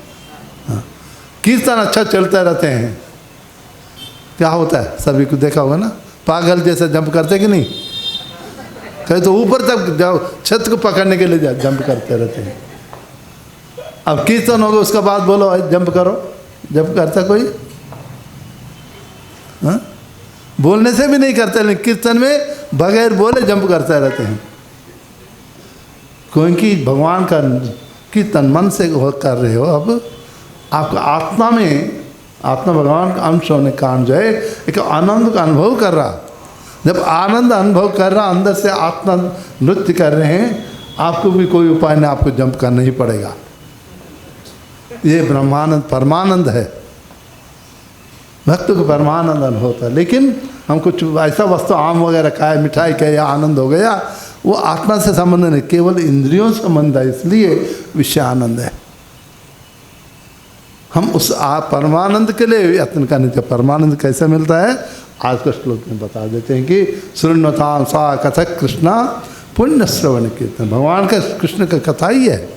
कीर्तन अच्छा चलते रहते हैं, क्या होता है? सभी को देखा होगा ना, पागल जैसे जंप करते कि नहीं? कहीं तो ऊपर तक जाओ, छत को पकड़ने के लिए जंप करते रहते हैं। अब कीर्तन होगा, उसके बाद बोलो जंप करो, जंप करता कोई? हाँ? बोलने से भी नहीं करते, लेकिन कीर्तन में बगैर बोले जंप करते रहते हैं, क्योंकि भगवान का कीर्तन मन से कर रहे हो। अब आपका आत्मा में, आत्मा भगवान का अंश होने के कारण जो है एक आनंद का अनुभव कर रहा। जब आनंद अनुभव कर रहा, अंदर से आत्मा नृत्य कर रहे हैं, आपको भी कोई उपाय नहीं, आपको जंप करना ही पड़ेगा। ये ब्रह्मानंद परमानंद है, भक्त को परमानंद अनुभव होता है। लेकिन हम कुछ ऐसा वस्तु आम वगैरह खाए, मिठाई खाए, या आनंद हो गया, वो आत्मा से संबंध नहीं, केवल इंद्रियों से संबंध है, इसलिए विषय आनंद है। हम उस परमानंद के लिए यत्न करने चाहिए। परमानंद कैसे मिलता है? आज का श्लोक में बता देते हैं कि शृण्वतां सा कथक कृष्णा पुण्य श्रवण कीर्तन। भगवान का, कृष्ण का कथा ही है।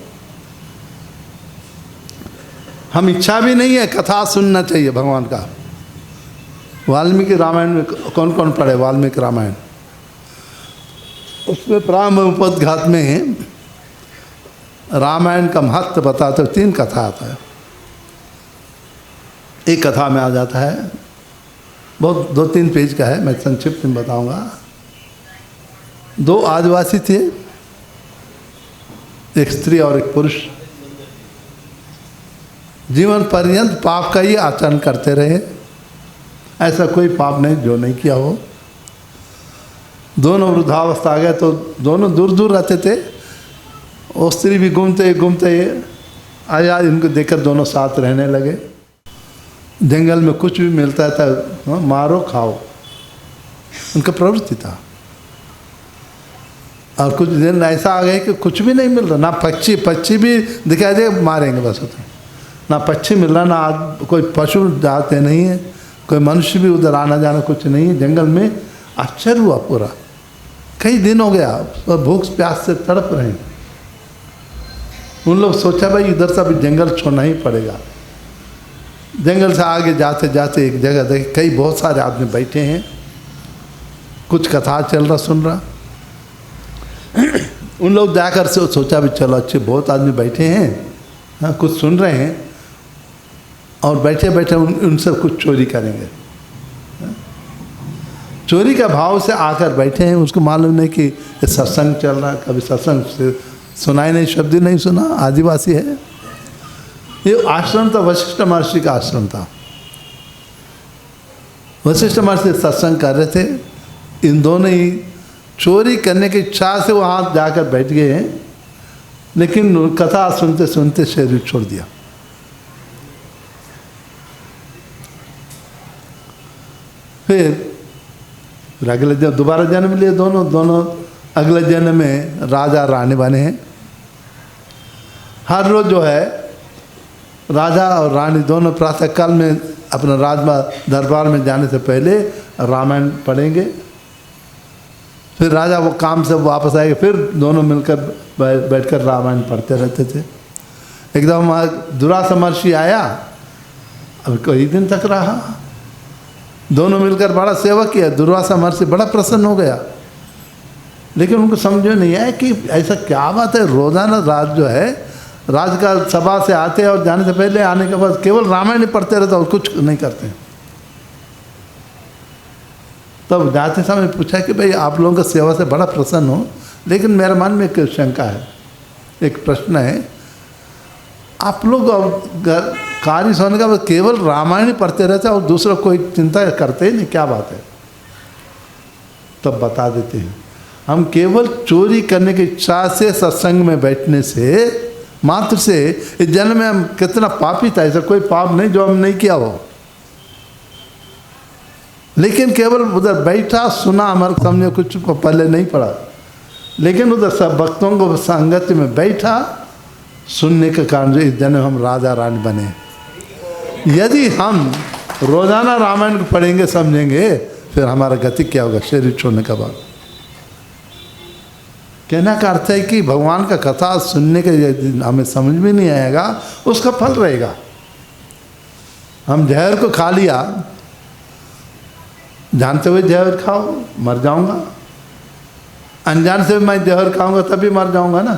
हम इच्छा भी नहीं है, कथा सुनना चाहिए भगवान का। वाल्मीकि रामायण में कौन कौन पढ़े? वाल्मीकि रामायण, उसमें प्रारंभोपद्घात में रामायण का महत्व बताते हुए 3 कथा आता है। एक कथा में आ जाता है, बहुत 2-3 पेज का है, मैं संक्षिप्त में बताऊंगा। 2 आदिवासी थे, एक स्त्री और एक पुरुष, जीवन पर्यंत पाप का ही आचरण करते रहे। ऐसा कोई पाप नहीं जो नहीं किया हो। दोनों वृद्धावस्था आ गया तो दोनों दूर दूर रहते थे। वो स्त्री भी घूमते घूमते आया, इनको देखकर दोनों साथ रहने लगे। जंगल में कुछ भी मिलता था मारो खाओ, उनका प्रवृत्ति था। और कुछ दिन ऐसा आ गया कि कुछ भी नहीं मिल रहा, ना पक्षी भी दिखाई दे मारेंगे बस होते, ना पक्षी मिल रहा, ना कोई पशु जाते नहीं है, कोई मनुष्य भी उधर आना जाना कुछ नहीं है। जंगल में आश्चर्य हुआ पूरा, कई दिन हो गया, भूख प्यास से तड़प रहे हैं। उन लोग सोचा भाई इधर से अभी जंगल छोड़ना ही पड़ेगा। जंगल से आगे जाते जाते एक जगह देखे, कई बहुत सारे आदमी बैठे हैं। कुछ कथा चल रहा सुन रहा। उन लोग जाकर से सोचा भी चलो अच्छे बहुत आदमी बैठे हैं, हाँ कुछ सुन रहे हैं, और बैठे बैठे उनसे कुछ चोरी करेंगे। चोरी का भाव से आकर बैठे हैं, उसको मालूम नहीं कि ये सत्संग चल रहा, कभी सत्संग से सुनाई नहीं, शब्द ही नहीं सुना, आदिवासी है। ये आश्रम था, वशिष्ठ महर्षि का आश्रम था। वशिष्ठ महर्षि सत्संग कर रहे थे, इन दोनों ही चोरी करने की इच्छा से वहाँ जाकर बैठ गए हैं, लेकिन कथा सुनते सुनते शरीर छोड़ दिया। फिर अगले जन्म दोबारा जन्म लिए दोनों अगले जन्म में राजा रानी बने हैं। हर रोज जो है राजा और रानी दोनों प्रातःकाल में अपना दरबार में जाने से पहले रामायण पढ़ेंगे। फिर राजा वो काम से वापस आएंगे, फिर दोनों मिलकर बैठकर रामायण पढ़ते रहते थे। एकदम दुर्वासा महर्षि आया, अब कई दिन तक रहा, दोनों मिलकर बड़ा सेवा किया। दुर्वासा महर्षि बड़ा प्रसन्न हो गया, लेकिन उनको समझ में नहीं आया कि ऐसा क्या बात है, रोजाना रात जो है राज का सभा से आते हैं और जाने से पहले आने के बाद केवल रामायण ही पढ़ते रहते और कुछ नहीं करते। तब जाते समय पूछा कि भाई आप लोगों का सेवा से बड़ा प्रसन्न हो, लेकिन मेरे मन में एक शंका है, एक प्रश्न है, आप लोग कार्य सोने का केवल रामायण ही पढ़ते रहते और दूसरा कोई चिंता करते ही नहीं, क्या बात है? तब बता देते हैं, हम केवल चोरी करने की इच्छा से सत्संग में बैठने से मात्र से इस जन्म में हम कितना पापी था, ऐसा कोई पाप नहीं जो हम नहीं किया हो, लेकिन केवल उधर बैठा सुना, हमारे सामने कुछ पहले नहीं पड़ा, लेकिन उधर सब भक्तों को संगत में बैठा सुनने के कारण इस जन्म हम राजा रानी बने। यदि हम रोजाना रामायण को पढ़ेंगे समझेंगे, फिर हमारा गति क्या होगा शरीर छोड़ने के बाद? कहने का अर्थ है कि भगवान का कथा सुनने के यदि हमें समझ में नहीं आएगा, उसका फल रहेगा। हम जहर को खा लिया, जानते हुए जहर खाओ, मर जाऊंगा, अनजान से मैं जहर खाऊंगा तभी मर जाऊंगा ना।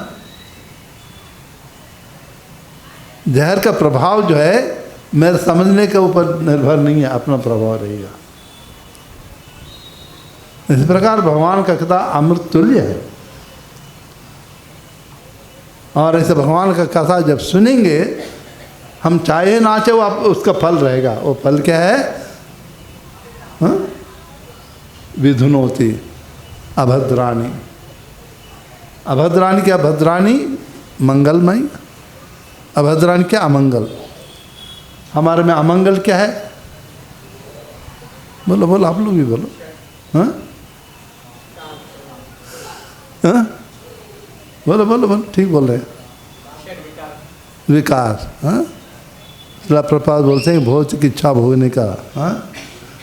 जहर का प्रभाव जो है मेरे समझने के ऊपर निर्भर नहीं है, अपना प्रभाव रहेगा। इस प्रकार भगवान का कथा अमृत तुल्य है, और ऐसे भगवान का कथा जब सुनेंगे, हम चाहे ना चाहे वो उसका फल रहेगा। वो फल क्या है? विधुनोति अभद्राणी। अभद्राणी क्या? भद्राणी मंगलमय, अभद्राणी क्या? अमंगल। हमारे में अमंगल क्या है? बोलो बोलो, आप लोग भी बोलो। हाँ हाँ बोलो बोलो बोलो, ठीक बोल रहे हैं। विकार। हाँ, प्रपात बोलते हैं भोज की इच्छा भोगने का। हाँ,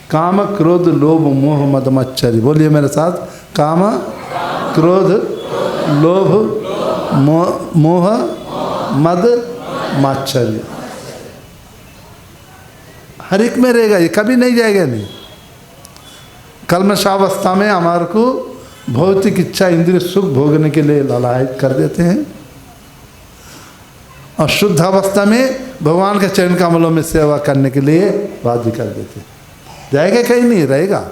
काम क्रोध लोभ मोह मद मच्छरी। बोलिए मेरे साथ, काम क्रोध लोभ मोह मद माच्छर्य। हर एक में रहेगा, ये कभी नहीं जाएगा। नहीं, कल्मशावस्था में हमारे को भौतिक इच्छा इंद्रिय सुख भोगने के लिए लालायित कर देते हैं, और शुद्ध अवस्था में भगवान के चरण कमलों में सेवा करने के लिए बाध्य कर देते हैं। जाएगा कहीं नहीं, रहेगा।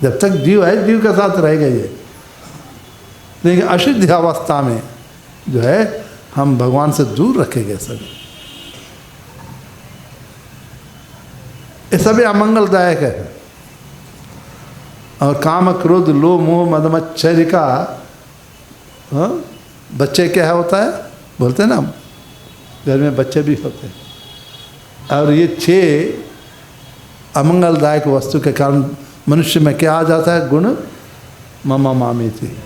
जब तक जीव है जीव के साथ रहेगा ये। लेकिन अशुद्ध अवस्था में जो है हम भगवान से दूर रखेंगे सभी। ये सभी अमंगलदायक है। और काम क्रोध लोभ मोह मद मच्छर का बच्चे क्या होता है? बोलते हैं ना, घर में बच्चे भी होते हैं। और ये 6 अमंगलदायक वस्तु के कारण मनुष्य में क्या आ जाता है? गुण ममा मामी थी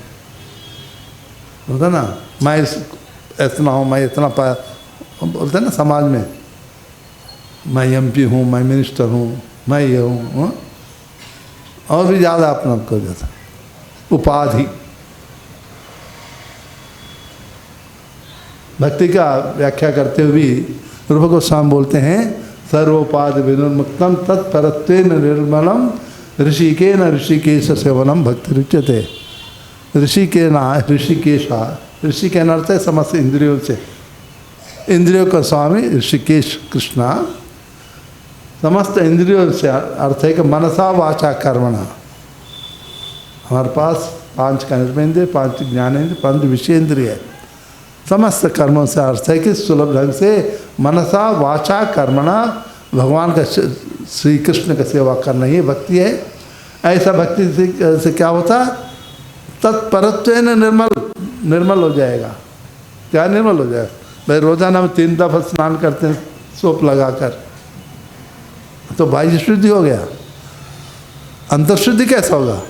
होता ना, मैं इतना हूँ, मैं इतना बोलते हैं ना समाज में, मैं MP हूँ, मैं मिनिस्टर हूँ, मैं ये हूँ, और भी ज़्यादा अपना कर जाता उपाधि। भक्ति का व्याख्या करते हुए रूप गोस्वामी बोलते हैं, सर्वोपाधि विनिर्मुक्तम तत्परत्वेन निर्मलम ऋषिकेन ऋषिकेश सेवनम भक्ति रुच्यते। ऋषिकेशा, ऋषि के अर्थ है समस्त इंद्रियों से, इंद्रियों का स्वामी ऋषिकेश कृष्णा। समस्त इंद्रियों से अर्थ है कि मनसा वाचा कर्मणा। हमारे पास 5 कर्मेंद्रिय, 5 ज्ञानेंद्रिय, 5 विषयेंद्रिय है। समस्त कर्मों से अर्थ है कि सुलभ ढंग से मनसा वाचा कर्मणा भगवान का, श्री कृष्ण का सेवा करना, ये भक्ति है। ऐसा भक्ति से क्या होता? तत्परत्व निर्मल हो जाएगा। क्या निर्मल हो जाएगा? भाई रोजाना में 3 दफा स्नान करते हैं सोप लगाकर, तो बाह्य शुद्धि हो गया। अंतर्शुद्धि कैसा होगा?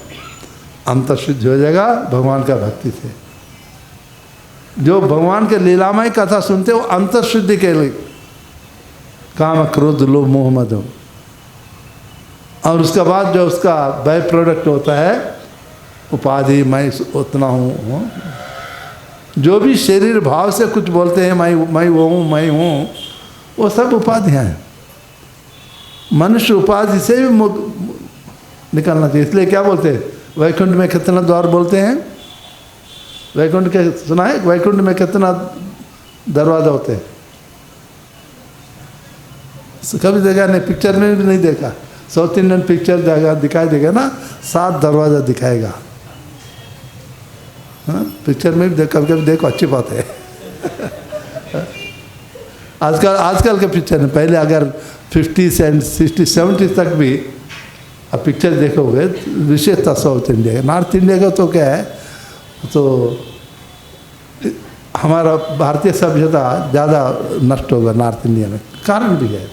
अंतर्शुद्धि हो जाएगा भगवान का भक्ति से। जो भगवान के लीलामय कथा सुनते हो अंतर्शुद्धि के लिए, काम क्रोध लोभ मोह मद, और उसके बाद जो उसका बाय प्रोडक्ट होता है उपाधि, मैं उतना हूँ, जो भी शरीर भाव से कुछ बोलते हैं, मैं वो हूँ, मैं हूँ, वो सब उपाधियाँ हैं। मनुष्य उपाधि से भी निकलना चाहिए। इसलिए क्या बोलते हैं? वैकुंठ में कितना द्वार बोलते हैं? वैकुंठ के सुना है? वैकुंठ में कितना दरवाजा होते हैं? कभी देखा नहीं, पिक्चर में भी नहीं देखा। साउथ इंडियन पिक्चर जाएगा दिखाई देगा ना, 7 दरवाजा दिखाएगा। हाँ, पिक्चर में भी कभी कभी देखो, अच्छी बात है। आजकल के पिक्चर में, पहले अगर 50s and 60s 70s तक भी अब पिक्चर देखोगे, विशेषता साउथ इंडिया, नॉर्थ इंडिया का तो क्या है, तो हमारा भारतीय सभ्यता ज़्यादा नष्ट होगा नॉर्थ इंडिया में। कारण भी है,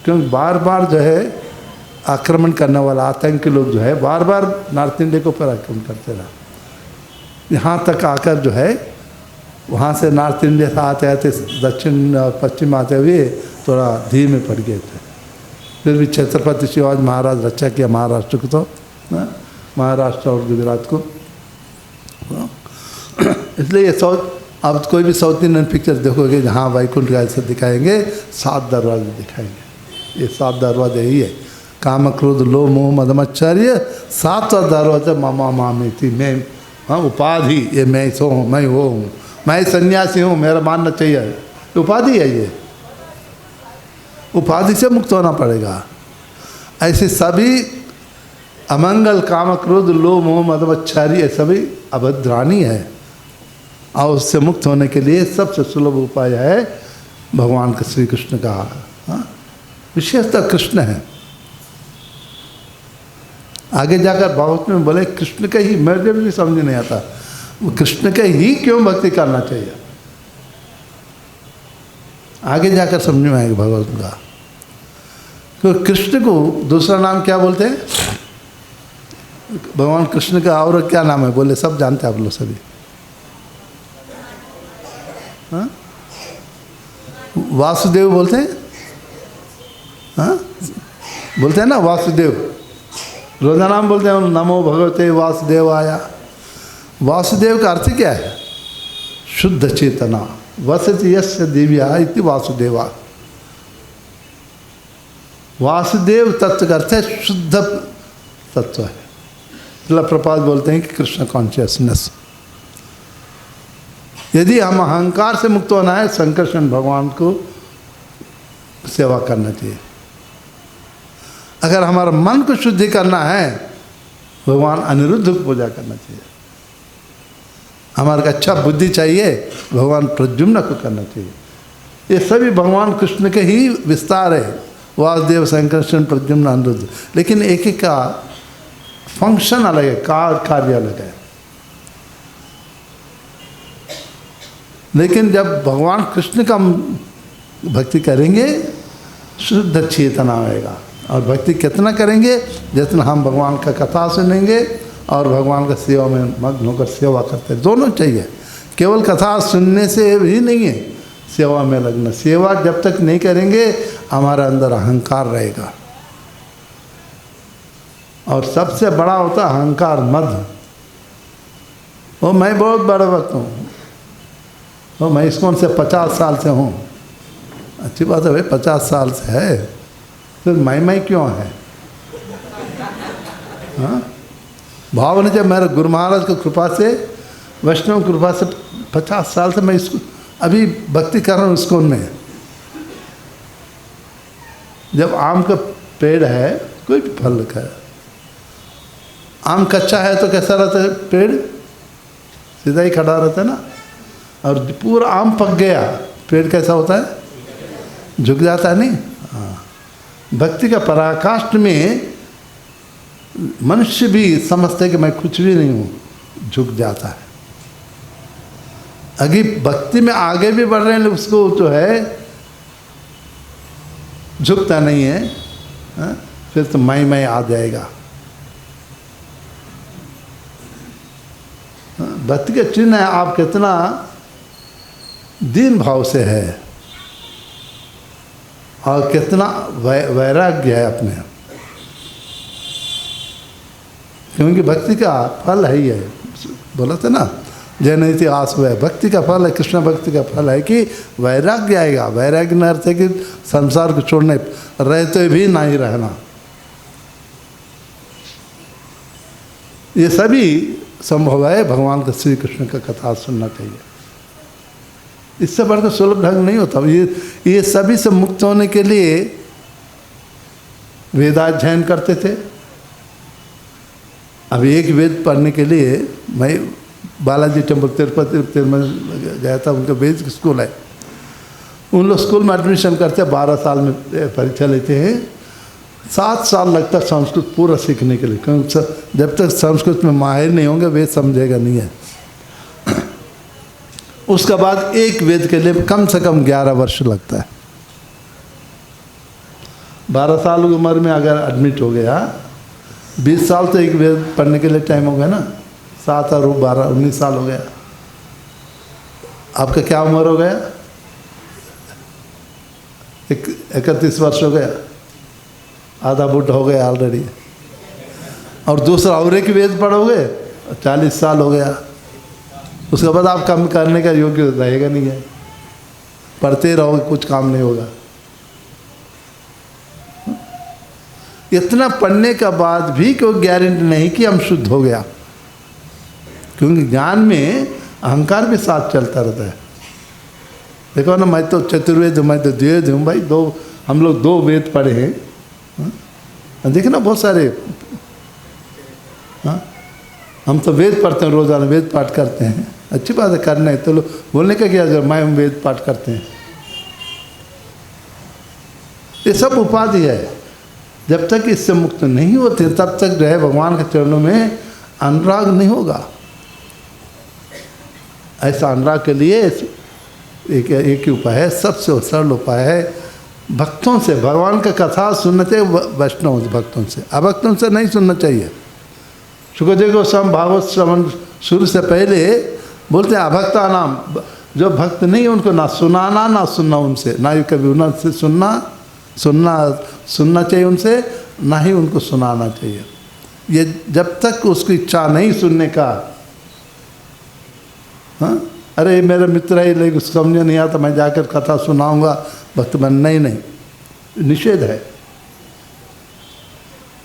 क्योंकि बार बार जो है आक्रमण करने वाला आतंकी लोग जो है बार बार नॉर्थ इंडिया के ऊपर आक्रमण करते रहा। यहाँ तक आकर जो है, वहाँ से नॉर्थ इंडिया से आते आते दक्षिण पश्चिम आते हुए थोड़ा धीमे पड़ गए थे। फिर भी छत्रपति शिवाजी महाराज रक्षा किया महाराष्ट्र को, तो महाराष्ट्र और गुजरात को। इसलिए अब कोई भी साउथ इंडियन पिक्चर देखोगे जहाँ वैकुंठ का ऐसे दिखाएंगे, 7 दरवाजे दिखाएंगे। ये 7 दरवाजे ही है, काम क्रोध लोभ मोह मद मच्छर्य। 7वां दरवाजा मामा मामी थी, मैं, हाँ, उपाधि, ये मैं सो हूँ, मैं वो हूँ, मैं सन्यासी हूँ, मेरा मानना चाहिए, उपाधि है। ये उपाधि से मुक्त होना पड़ेगा। ऐसे सभी अमंगल काम क्रोध लोभ मोह मद मच्छर्य सभी अभद्राणी है, और उससे मुक्त होने के लिए सबसे सुलभ उपाय है भगवान का, श्री कृष्ण का। हाँ, विशेषतः कृष्ण है। आगे जाकर भागवत में बोले कृष्ण का ही, मेरे भी समझ नहीं आता, कृष्ण के ही क्यों भक्ति करना चाहिए, आगे जाकर समझ में आएगा भगवत का। तो कृष्ण को दूसरा नाम क्या बोलते हैं? भगवान कृष्ण का और क्या नाम है? बोले सब जानते हैं आप लोग सभी। हाँ, वासुदेव बोलते हैं। हाँ, बोलते हैं ना वासुदेव, रोजा नाम बोलते हैं, नमो भगवते वासुदेवाय। वासुदेव का अर्थ क्या है? शुद्ध चेतना, वसति यस्य दिव्या इति वासुदेवा। वासुदेव तत्व का अर्थ है शुद्ध तत्व है। प्रपाद बोलते हैं कि कृष्ण कॉन्शियसनेस। यदि हम अहंकार से मुक्त होना है, संकर्षण भगवान को सेवा करना चाहिए। अगर हमारा मन को शुद्धि करना है, भगवान अनिरुद्ध को पूजा करना चाहिए। हमारे अच्छा बुद्धि चाहिए, भगवान प्रद्युम्न को करना चाहिए। ये सभी भगवान कृष्ण के ही विस्तार है, वासुदेव संकर्षण प्रद्युम्न अनिरुद्ध। लेकिन एक एक का फंक्शन अलग है, कार्य अलग है। लेकिन जब भगवान कृष्ण का भक्ति करेंगे, शुद्ध चेतना आएगा। और भक्ति कितना करेंगे? जितना हम भगवान का कथा सुनेंगे और भगवान का सेवा में मग्न होकर सेवा करते हैं, दोनों चाहिए। केवल कथा सुनने से भी नहीं है, सेवा में लगना। सेवा जब तक नहीं करेंगे, हमारे अंदर अहंकार रहेगा। और सबसे बड़ा होता है अहंकार, मद। वो मैं बहुत बड़ा वक्त हूँ, वो मैं इस्कॉन से 50 साल से हूँ। अच्छी बात है भाई, 50 साल से है, फिर मैं क्यों है? हाँ, भाव नहीं जब मेरे गुरु महाराज की कृपा से, वैष्णव कृपा से 50 साल से मैं इसको अभी भक्ति कर रहा हूँ इस्कॉन में। जब आम का पेड़ है, कोई भी फल का है, आम कच्चा है तो कैसा रहता है पेड़, सीधा ही खड़ा रहता है ना, और पूरा आम पक गया पेड़ कैसा होता है, झुक जाता है नहीं। हाँ, भक्ति का पराकाष्ठ में मनुष्य भी समझते कि मैं कुछ भी नहीं हूँ, झुक जाता है। अभी भक्ति में आगे भी बढ़ रहे हैं उसको जो है झुकता नहीं है। हाँ? फिर तो मैं आ जाएगा। भक्ति का चिन्ह है आप कितना दीन भाव से है और कितना वैराग्य है अपने, क्योंकि भक्ति का फल है ही है। बोला था ना, जय नहीं आस है, भक्ति का फल है, कृष्ण भक्ति का फल है कि वैराग्य आएगा। वैराग्य न अर्थ है कि संसार को छोड़ने, रहते भी ना ही रहना। ये सभी संभव है भगवान का, श्री कृष्ण का कथा सुनना चाहिए। इससे बढ़कर सुलभ ढंग नहीं होता। ये सभी से मुक्त होने के लिए वेदाध्ययन करते थे। अब एक वेद पढ़ने के लिए मैं बालाजी टेम्पल तिरुपति में गया था, उनका वेद स्कूल है। उन लोग स्कूल में एडमिशन करते हैं, 12 साल में परीक्षा लेते हैं, 7 साल लगता है संस्कृत पूरा सीखने के लिए, क्योंकि जब तक संस्कृत में माहिर नहीं होंगे वेद समझेगा नहीं है। उसके बाद एक वेद के लिए कम से कम 11 वर्ष लगता है। 12 साल की उम्र में अगर एडमिट हो गया, 20 साल तो एक वेद पढ़ने के लिए टाइम हो गया ना, 7 और 12 19 साल हो गया। आपका क्या उम्र हो गया? 31 वर्ष हो गया, आधा बुढ़ा हो गया ऑलरेडी। और दूसरा और एक वेद पढ़ोगे 40 साल हो गया। उसके बाद आप काम करने का योग्य रहेगा नहीं है, पढ़ते रहोगे कुछ काम नहीं होगा। इतना पढ़ने के बाद भी कोई गारंटी नहीं कि हम शुद्ध हो गया, क्योंकि ज्ञान में अहंकार भी साथ चलता रहता है। देखो ना, मैं तो चतुर्वेद हूँ, मैं तो द्विवेद हूँ। भाई हम लोग 2 वेद पढ़े हैं। देखो ना बहुत सारे, हाँ, हम तो वेद पढ़ते हैं, रोजाना वेद पाठ करते हैं। अच्छी बात है, करना है तो लोग बोलने का क्या, मैं हम वेद पाठ करते हैं। ये सब उपाधि है। जब तक इससे मुक्त नहीं होते तब तक जो है भगवान के चरणों में अनुराग नहीं होगा। ऐसा अनुराग के लिए एक ही उपाय है, सबसे सरल उपाय है, भक्तों से भगवान का कथा सुनना चाहिए। वैष्णव भक्तों से, अभक्तों से नहीं सुनना चाहिए। सुखदेव गोस्वामी भागवत श्रवण शुरू से पहले बोलते हैं अभक्ता नाम, जो भक्त नहीं उनको ना सुनाना ना सुनना उनसे, ना ही कभी उनसे सुनना चाहिए उनसे, ना ही उनको सुनाना चाहिए। ये जब तक उसकी इच्छा नहीं सुनने का, हाँ, अरे मेरा मित्र है लेकिन समझ नहीं आता, मैं जाकर कथा सुनाऊंगा भक्त बन, नहीं, निषेध है।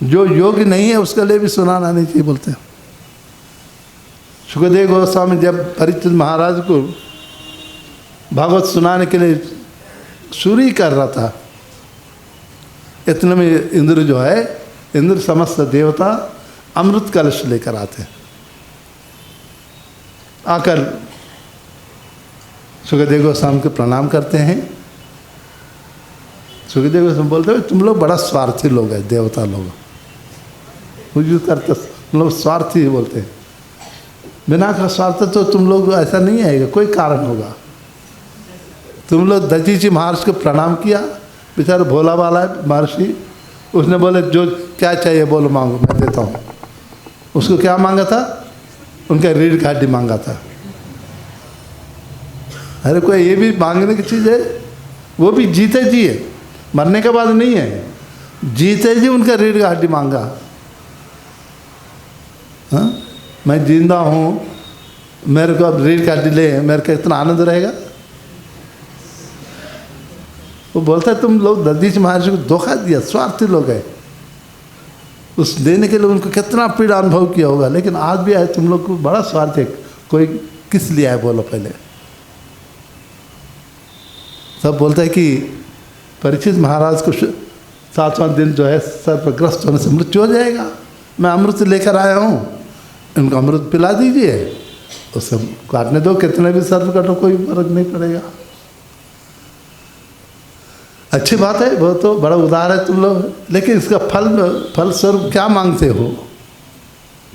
जो योग्य नहीं है उसके लिए भी सुनाना नहीं चाहिए बोलते हैं। सुखदेव गोस्वामी जब परीक्षित महाराज को भागवत सुनाने के लिए शुरू ही कर रहा था, इतने में इंद्र जो है, इंद्र समस्त देवता अमृत कलश लेकर आते हैं। आकर सुखदेव गोस्वामी को प्रणाम करते हैं। सुखदेव गोस्वामी बोलते हैं तुम लोग बड़ा स्वार्थी लोग हैं, देवता लोग कुछ करते, तुम लोग स्वार्थी बोलते हैं। बिना का स्वार्थ तो तुम लोग ऐसा नहीं आएगा, कोई कारण होगा। तुम लोग दधीची महर्षि को प्रणाम किया, बेचारा भोला वाला है महर्षि, उसने बोले जो क्या चाहिए बोलो मांगो मैं देता हूँ। उसको क्या मांगा था? उनका रीढ़ का हड्डी मांगा था। अरे कोई ये भी मांगने की चीज़ है, वो भी जीते जी है, मरने के बाद नहीं है, जीते जी उनका रीढ़ का हड्डी मांगा। हाँ, मैं जिंदा हूँ, मेरे को अब रीढ़ का हड्डी ले, मेरे को इतना आनंद रहेगा। वो बोलता है तुम लोग दधीच महर्षि को धोखा दिया, स्वार्थी लोग हैं। उस देने के लिए उनको कितना पीड़ा अनुभव किया होगा, लेकिन आज भी है तुम लोग को बड़ा स्वार्थ है। कोई किस लिए है बोलो पहले? सब बोलते हैं कि परीक्षित महाराज को 7वां दिन जो है सर्पग्रस्त होने से मृत्यु हो जाएगा, मैं अमृत लेकर आया हूँ, इनको अमृत पिला दीजिए, उसे काटने दो, कितने भी सर्प काटो कोई फर्क नहीं पड़ेगा। अच्छी बात है, वो तो बड़ा उदार है तुम लोग, लेकिन इसका फल स्वरूप क्या मांगते हो?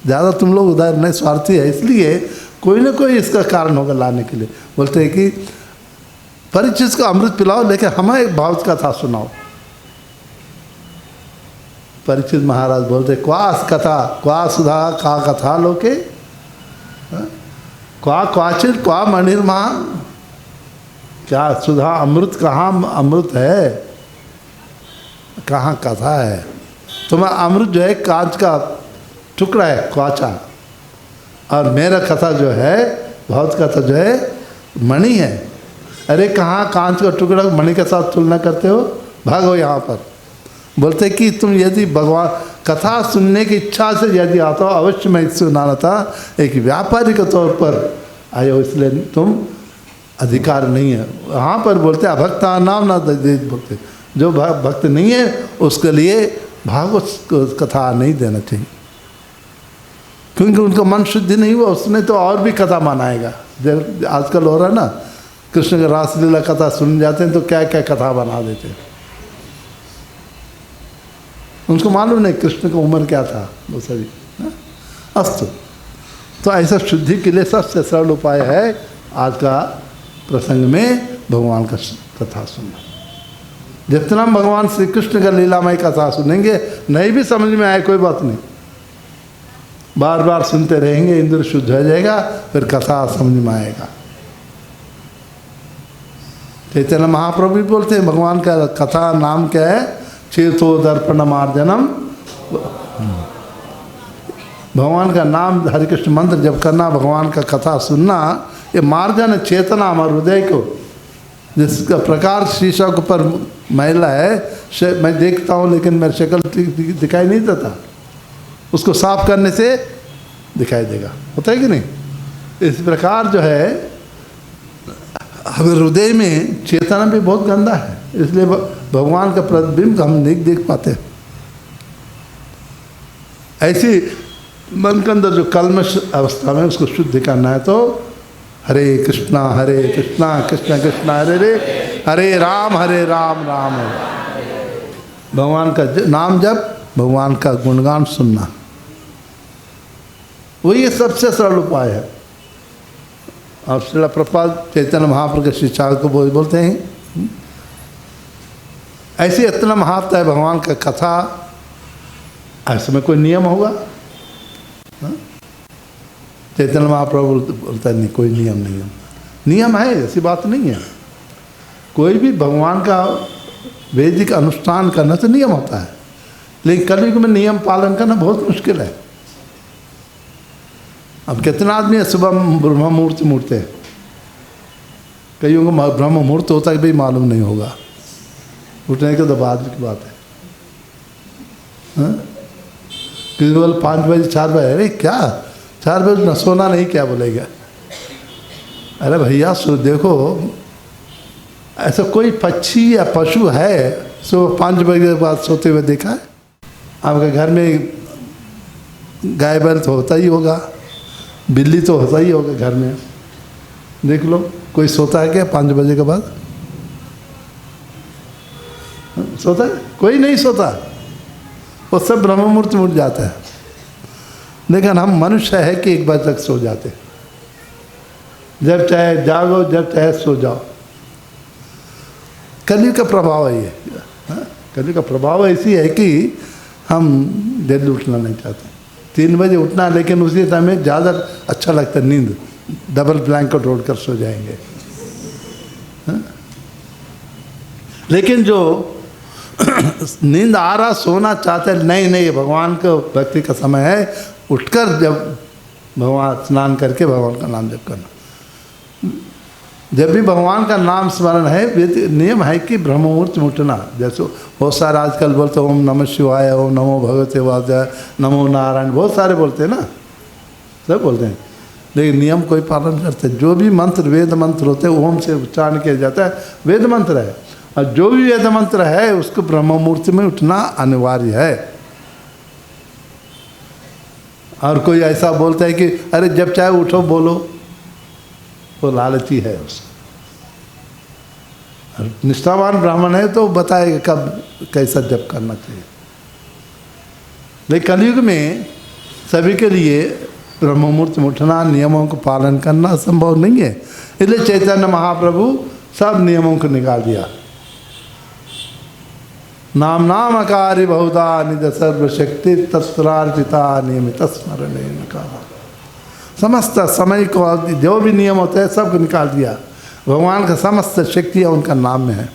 ज़्यादा तुम लोग उदार नहीं, स्वार्थी है, इसलिए कोई ना कोई इसका कारण होगा लाने के लिए। बोलते हैं कि परीक्षित को अमृत पिलाओ, लेकिन हमें एक भाव कथा सुनाओ। परीक्षित महाराज बोलते क्वास कथा क्वा सुधा का कथा लोके क्वा क्वाचित क्वा मणिर्मा, क्या सुधा अमृत कहाँ अमृत है, कहाँ कथा है? तुम्हारा अमृत जो है कांच का टुकड़ा है क्वाचा, और मेरा कथा जो है बहुत कथा जो है मणि है। अरे कहाँ कांच का टुकड़ा मणि के साथ तुलना करते हो, भागो यहाँ पर। बोलते कि तुम यदि भगवान कथा सुनने की इच्छा से यदि आता हो, अवश्य मैं इससे सुनाना था, एक व्यापारी के तौर पर आए हो, इसलिए तुम अधिकार नहीं है। वहाँ पर बोलते अभक्ता नाम ना दे, बोलते जो भक्त नहीं है उसके लिए भागवत कथा नहीं देना चाहिए, क्योंकि उनका मन शुद्धि नहीं हुआ, उसने तो और भी कथा मनाएगा। जब आजकल हो रहा है ना, कृष्ण का रासलीला कथा सुन जाते हैं तो क्या क्या कथा बना देते हैं, उनको मालूम नहीं कृष्ण की उम्र क्या था वो सभी। अस्तु, तो ऐसा शुद्धि के लिए सबसे सरल उपाय है आज का प्रसंग में भगवान का कथा सुनना। जितना भगवान श्री कृष्ण का लीलामय कथा सुनेंगे, नहीं भी समझ में आए कोई बात नहीं, बार बार सुनते रहेंगे, इंद्र शुद्ध हो जाएगा, फिर कथा समझ में आएगा। चैतन्य महाप्रभु भी बोलते हैं भगवान का कथा नाम क्या है, चेतो दर्पण मार्जनम। भगवान का नाम हरे कृष्ण मंत्र जब करना, भगवान का कथा सुनना, ये मार्जन चेतना हमारे हृदय को, जिसका प्रकार शीशा के ऊपर मैला है, मैं देखता हूँ लेकिन मेरी शक्ल दिखाई नहीं देता, उसको साफ करने से दिखाई देगा, होता है कि नहीं? इस प्रकार जो है हमें हृदय में चेतना भी बहुत गंदा है, इसलिए भगवान का प्रतिबिंब हम नहीं देख पाते। ऐसी मन के अंदर जो कल्मश अवस्था में उसको शुद्ध करना है तो हरे कृष्णा कृष्ण कृष्ण हरे हरे, हरे राम राम हरे। भगवान का नाम जप, भगवान का गुणगान सुनना, वही सबसे सरल उपाय है। अब श्रील प्रभुपाद चैतन्य महाप्रभु के शिक्षा को बोलते हैं ऐसे इतना महत्व है भगवान का कथा, ऐसे में कोई नियम होगा? चैतन्य महाप्रभु बोलता है नहीं, कोई नियम नहीं है। नियम है, ऐसी बात नहीं है। कोई भी भगवान का वैदिक अनुष्ठान करना तो नियम होता है, लेकिन कलयुग में नियम पालन करना बहुत मुश्किल है। अब कितना आदमी है सुबह ब्रह्म मुहूर्त मुड़ते हैं, कईयों को ब्रह्म मुहूर्त होता है भी मालूम नहीं होगा, उठने के तो बाद की बात है। किसी बोल 5 बजे 4 बजे, अरे क्या 4 बजे न सोना नहीं, क्या बोलेगा? अरे भैया सो देखो, ऐसा कोई पक्षी या पशु है सुबह 5 बजे के बाद सोते हुए देखा है? आपके घर में गाय बैल तो होता ही होगा, बिल्ली तो होता ही होगा घर में, देख लो कोई सोता है क्या 5 बजे के बाद? सोता है? कोई नहीं सोता, वो सब ब्रह्म मुहूर्त में उठ जाता है। लेकिन हम मनुष्य है कि 1 बजे तक सो जाते, जब चाहे जागो, जब चाहे सो जाओ। कलयुग का प्रभाव है ये, कलयुग का प्रभाव ऐसी है कि हम जल्दी उठना नहीं चाहते। 3 बजे उठना, लेकिन उसी टाइम में ज़्यादा अच्छा लगता है नींद, डबल ब्लैंकेट ओढ़ कर सो जाएंगे। लेकिन जो नींद आ रहा सोना चाहते हैं, नहीं नहीं, भगवान को भक्ति का समय है, उठकर जब भगवान स्नान करके भगवान का नाम जप करना। जब भी भगवान का नाम स्मरण है, नियम है कि ब्रह्म मुहूर्त में उठना। जैसे बहुत सारे आजकल बोलते ओम नमः शिवाय, ओम नमो भगवते वासुदेवाय, नमो नारायण, बहुत सारे बोलते हैं ना, सब बोलते हैं, लेकिन नियम कोई पालन करते। जो भी मंत्र वेद मंत्र होते हैं ओम से उच्चारण किया जाता है, वेद मंत्र है, और जो भी वेद मंत्र है उसको ब्रह्म मुहूर्त में उठना अनिवार्य है। और कोई ऐसा बोलता है कि अरे जब चाहे उठो बोलो, वो लालची है उसको। निष्ठावान ब्राह्मण है तो बताएगा कब कैसा जप करना चाहिए। लेकिन कलयुग में सभी के लिए ब्रह्म मुहूर्त में उठना, नियमों को पालन करना संभव नहीं है। इसलिए चैतन्य महाप्रभु सब नियमों को निकाल दिया। नाम नाम अकारी बहुधा निज सर्वशक्ति तत्रार्पिता नियमित स्मरण निकाला। समस्त समय को जो भी नियम होते हैं सबको निकाल दिया। भगवान का समस्त शक्तियाँ उनका नाम में है।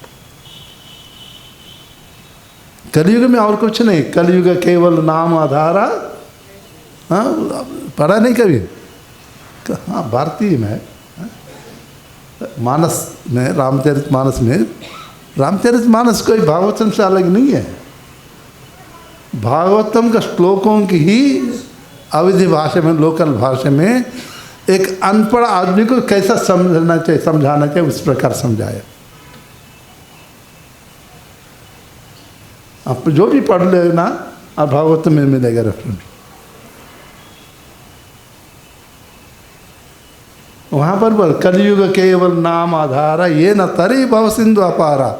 कलयुग में और कुछ नहीं, कलयुग केवल नाम आधारा। हाँ, पढ़ा नहीं कभी? हाँ, भारतीय में मानस में, रामचरित मानस में, रामचरित मानस कोई भागवतम से अलग नहीं है। भागवतम का श्लोकों की ही अवधि भाषा में, लोकल भाषा में एक अनपढ़ आदमी को कैसा समझना चाहिए, समझाना चाहिए, उस प्रकार समझाया। आप जो भी पढ़ लेना आप भागवतम में मिलेगा रेफरेंस। वहाँ पर बोल कलयुग केवल नाम आधारा ये न तरी भव सिंधु अपारा।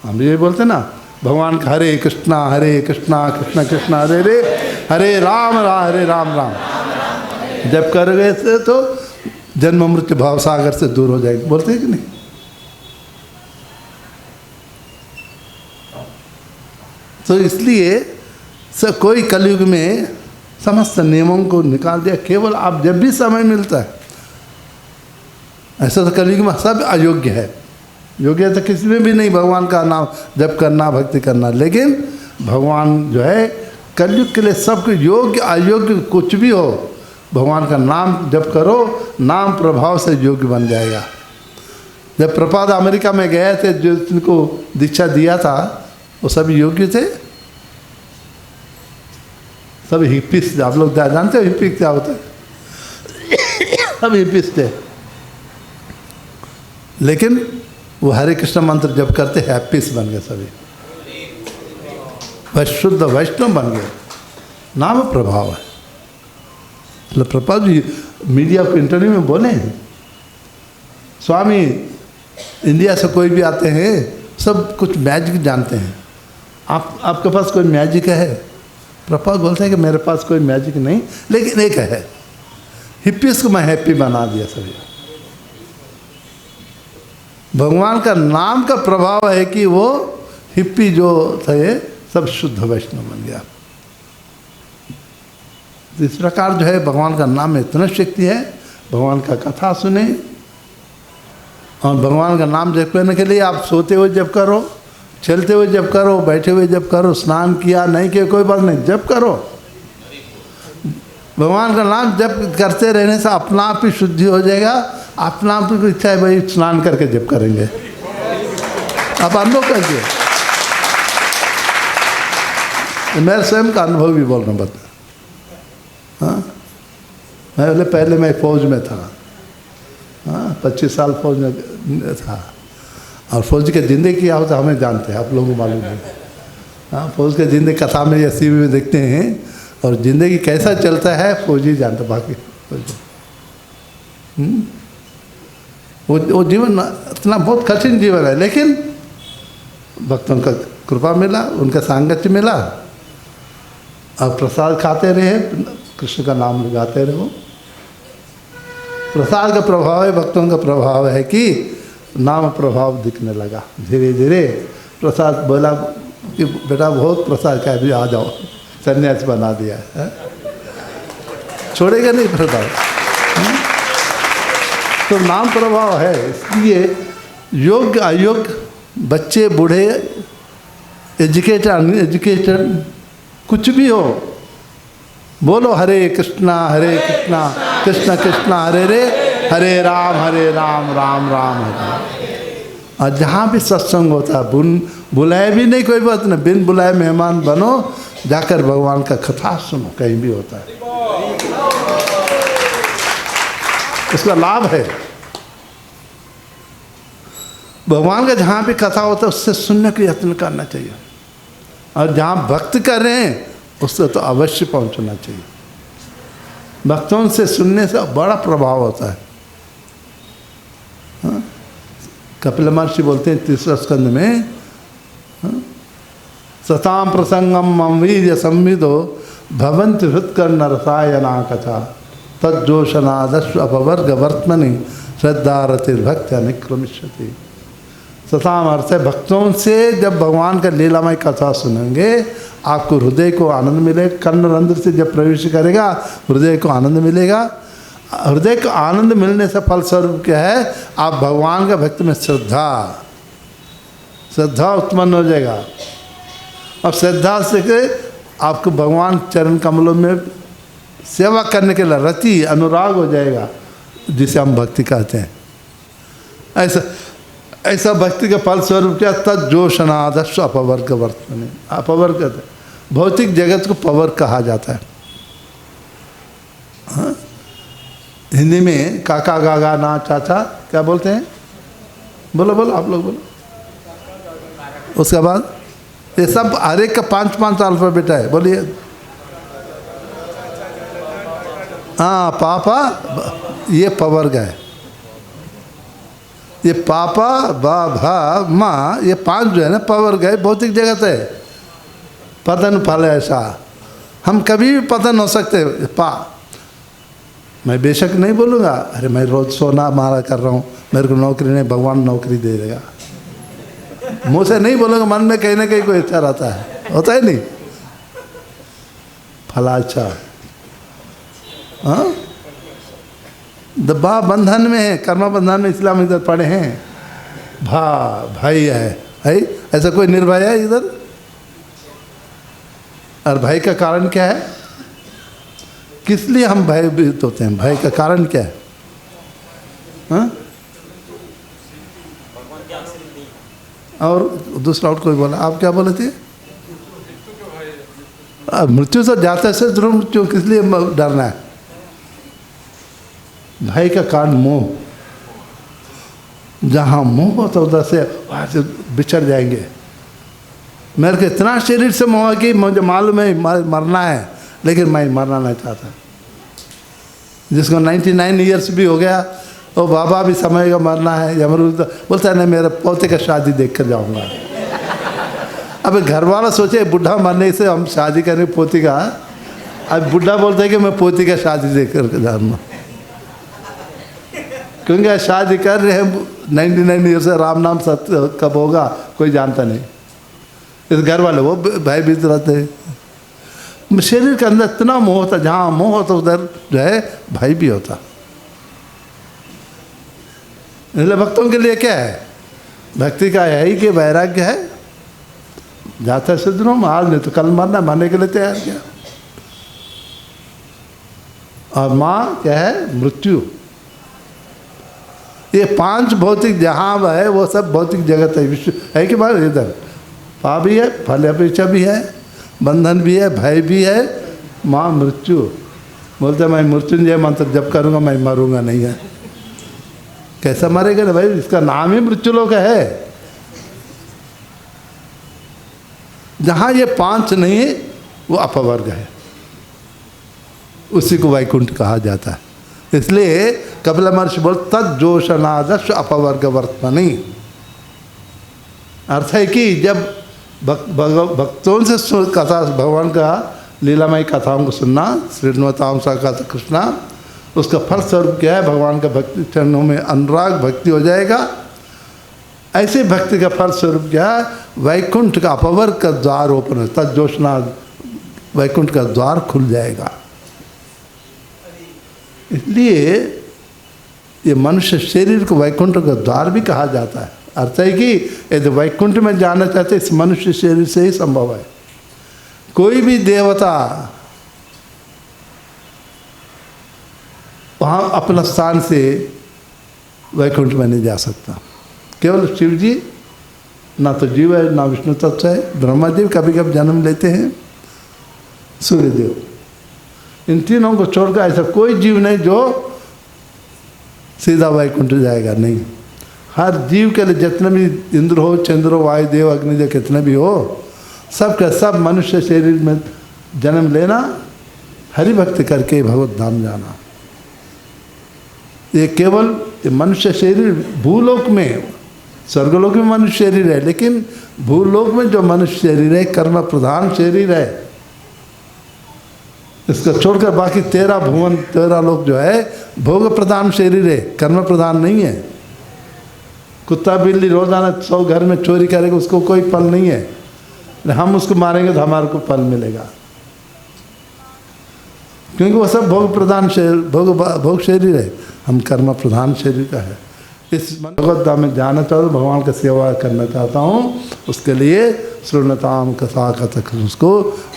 हम ये बोलते ना भगवान का हरे कृष्णा कृष्ण कृष्ण हरे हरे राम हरे राम राम जब कर गए थे तो जन्म मृत्यु भाव सागर से दूर हो जाएगी, बोलते हैं कि नहीं? तो इसलिए कोई कलयुग में समस्त नियमों को निकाल दिया। केवल आप जब भी समय मिलता है, ऐसा तो कलयुग में सब अयोग्य है। योग्य तो किसी में भी नहीं भगवान का नाम जप करना, भक्ति करना। लेकिन भगवान जो है कलयुग के लिए सबको योग्य अयोग्य कुछ भी हो, भगवान का नाम जप करो, नाम प्रभाव से योग्य बन जाएगा। जब प्रपाद अमेरिका में गए थे, जो जिनको दीक्षा दिया था वो सब योग्य थे, सब हिप्पीस। आप लोग जानते हो हिप्पी क्या होता है? सब हिप्पीस थे, लेकिन वो हरे कृष्ण मंत्र जब करते हैप्पीस बन गए सभी, शुद्ध वैष्णव बन गए। नाम प्रभाव है। मतलब प्रपाद जी मीडिया को इंटरव्यू में बोले, स्वामी इंडिया से कोई भी आते हैं सब कुछ मैजिक जानते हैं, आपके पास कोई मैजिक है? प्रपाद बोलते हैं कि मेरे पास कोई मैजिक नहीं, लेकिन एक है, हिप्पीस को मैं हैप्पी बना दिया सभी। भगवान का नाम का प्रभाव है कि वो हिप्पी जो थे सब शुद्ध वैष्णव बन गया। इस प्रकार जो है भगवान का नाम में इतना शक्ति है। भगवान का कथा सुने और भगवान का नाम जप करने के लिए आप सोते हुए जप करो, चलते हुए जप करो, बैठे हुए जप करो, स्नान किया नहीं किया कोई बात नहीं, जप करो। भगवान का नाम जप करते रहने से अपना आप ही शुद्धि हो जाएगा। अपना आप को इच्छा है भाई स्नान करके जप करेंगे, आप अनुभव करिए। मेरे स्वयं का अनुभव भी बोल रहा हूँ बता। हाँ, मैं पहले मैं फौज में था। हाँ, 25 साल फौज में था, और फौज के ज़िंदगी क्या होता है हमें जानते हैं, आप लोगों को मालूम है। हाँ, फौज के ज़िंदगी कथा में या सीवी में देखते हैं, और ज़िंदगी कैसा चलता है फौजी जानते, बाकी वो जीवन इतना बहुत कठिन जीवन है, लेकिन भक्तों का कृपा मिला, उनका सांगत्य मिला, और प्रसाद खाते रहे, कृष्ण का नाम लगाते रहो। प्रसाद का प्रभाव है, भक्तों का प्रभाव है कि नाम प्रभाव दिखने लगा। धीरे धीरे प्रसाद बोला कि बेटा बहुत प्रसाद का भी आ जाओ, सन्यास बना दिया है, छोड़ेगा नहीं प्रसाद। तो नाम प्रभाव है। इसलिए योग्य अयोग्य, बच्चे बूढ़े, एजुकेटेड अनएजुकेटेड, कुछ भी हो, बोलो हरे कृष्णा कृष्ण कृष्ण हरे हरे राम राम राम हरे। और जहाँ भी सत्संग होता है, बुलाए भी नहीं, कोई बात नहीं, बिन बुलाए मेहमान बनो, जाकर भगवान का कथा सुनो, कहीं भी होता है, उसका लाभ है। भगवान का जहाँ भी कथा होता है उससे सुनने का यत्न करना चाहिए, और जहाँ भक्त कर रहे हैं उससे तो अवश्य पहुँचना चाहिए। भक्तों से सुनने से बड़ा प्रभाव होता है। हाँ? कपिल महर्षि बोलते हैं तीसरा स्कंद में, हाँ? सताम प्रसंगम मम वीर्य संविदो भवंति हृत्कर्ण रसायना कथा तज्जोषनादस्व अपवर्ग वर्तमनि श्रद्धारतिर्भक्त्या निक्रमिष्यति। सताम अर्थ है भक्तों से जब भगवान का लीलामय कथा सुनेंगे आपको हृदय को आनंद मिलेगा। कर्ण रंध्र से जब प्रवेश करेगा हृदय को आनंद मिलेगा। हृदय को आनंद मिलने से फलस्वरूप क्या है, आप भगवान का भक्त में श्रद्धा उत्पन्न हो जाएगा। अब श्रद्धा से आपको भगवान चरण कमलों में सेवा करने के लिए रति अनुराग हो जाएगा, जिसे हम भक्ति कहते हैं। ऐसा भक्ति का फलस्वरूप क्या, तज्जोषनादस्व अपवर्ग वर्तमनि। अपवर्ग भौतिक जगत को पवर कहा जाता है। हाँ? हिंदी में काका गागा ना चाचा क्या बोलते हैं, बोलो बोलो आप लोग बोलो। उसके बाद ये सब हर एक का 5-5 अल्फाबेट है, बोलिए। हाँ पापा, ये पवर्ग है। ये पापा बा भा माँ, ये 5 जो है ना पवर्ग है, भौतिक जगत है। पतन फल ऐसा, हम कभी भी पतन हो सकते। मैं बेशक नहीं बोलूँगा अरे मैं रोज़ सोना मारा कर रहा हूँ, मेरे को नौकरी नहीं, भगवान नौकरी दे देगा। मुँह से नहीं बोलूँगा, मन में कहीं ना कहीं कोई इच्छा रहता है, होता है नहीं। फलाचा हाँ दबा बंधन में है, कर्म बंधन में इस्लाम इधर पढ़े हैं। भाई है ऐसा कोई निर्भय है इधर। और भय का कारण क्या है, किस लिए हम भयभीत होते हैं, भय का कारण क्या है? हाँ? और दूसरा और कोई बोला, आप क्या बोले थे? मृत्यु से जाते से ध्रुव मृत्यु, किस लिए डरना है? भय का कारण मोह। जहाँ मोह होता उधर से वहाँ से बिछड़ जाएंगे। मेरे को इतना शरीर से मोह है कि मुझे मालूम है मरना है, लेकिन मैं मरना नहीं चाहता। जिसको 99 ईयर्स भी हो गया, वो बाबा भी समझेगा मरना है, यमरूद बोलता है नहीं मेरे पोते का शादी देख कर जाऊँगा। अब घर वाला सोचे बुढ़ा मरने से हम शादी करें पोती का, अब बुढ़ा बोलता है कि मैं पोती का शादी देख कर जाऊँगा। क्योंकि शादी कर रहे हैं 99 ईयर से, राम नाम सत्य कब होगा कोई जानता नहीं। इस घर वाले वो भाई बीत रहते हैं। शरीर के अंदर इतना मोह होता, जहाँ मोह होता उधर जो है भाई भी होता। इसलिए भक्तों के लिए क्या है, भक्ति का है ही कि वैराग्य है। जाता है सिद्धों में, आज नहीं तो कल मरना, मरने के लिए तैयार किया। और माँ क्या है, मृत्यु। ये 5 भौतिक जहाँ है वो सब भौतिक जगत है, विश्व है कि बात। इधर पा भी है, फल अपेक्षा भी है, बंधन भी है, भय भी है, माँ मृत्यु। बोलते मैं मृत्युंजय मंत्र जब करूँगा मैं मरूँगा नहीं है। कैसा मरेगा ना भाई, इसका नाम ही मृत्युलोक है। जहाँ ये 5 नहीं है वो अपवर्ग है, उसी को वैकुंठ कहा जाता है। इसलिए कपिल महर्षि बोल तज्जोषनादस्व अपवर्ग वर्तमनि। अर्थ है कि जब भक्तों से कथा, भगवान का लीलामय कथाओं को सुनना, श्रीमताम सा कथा कृष्णा, उसका फल स्वरूप क्या है, भगवान का भक्ति चरणों में अनुराग भक्ति हो जाएगा। ऐसे भक्ति का फल स्वरूप क्या है, वैकुंठ का अपवर्ग का द्वार ओपन है। तज्जोषनाद वैकुंठ का द्वार खुल जाएगा। इसलिए ये मनुष्य शरीर को वैकुंठ का द्वार भी कहा जाता है। अर्थ है कि यदि वैकुंठ में जाना चाहते इस मनुष्य शरीर से ही संभव है। कोई भी देवता वहाँ अपना स्थान से वैकुंठ में नहीं जा सकता। केवल शिव जी, ना तो जीव है ना विष्णु तत्व है। ब्रह्मा जी कभी कभी जन्म लेते हैं, सूर्यदेव, इन तीनों को छोड़कर ऐसा कोई जीव नहीं जो सीधा वैकुंठ जाएगा, नहीं। हर जीव के लिए जितने भी इंद्र हो, चंद्र हो, वायुदेव, अग्निदेव, कितने भी हो, सब का सब मनुष्य शरीर में जन्म लेना, हरि भक्ति करके भगवत धाम जाना। ये केवल ये मनुष्य शरीर भूलोक में, स्वर्गलोक में मनुष्य शरीर है, लेकिन भूलोक में जो मनुष्य शरीर है कर्म प्रधान शरीर है। इसको छोड़कर बाकी 13 भुवन 13 लोग जो है भोग प्रधान शरीर है, कर्म प्रधान नहीं है। कुत्ता बिल्ली रोजाना 100 घर में चोरी करेगा, उसको कोई फल नहीं है। हम उसको मारेंगे तो हमारे को फल मिलेगा, क्योंकि वो सब भोग प्रधान शरीर, भोग शरीर है। हम कर्म प्रधान शरीर का है। इस भगवत धाम में जाना चाहता हूँ, भगवान का सेवा करना चाहता हूँ, उसके लिए श्रृणताम कथा कथक, उसको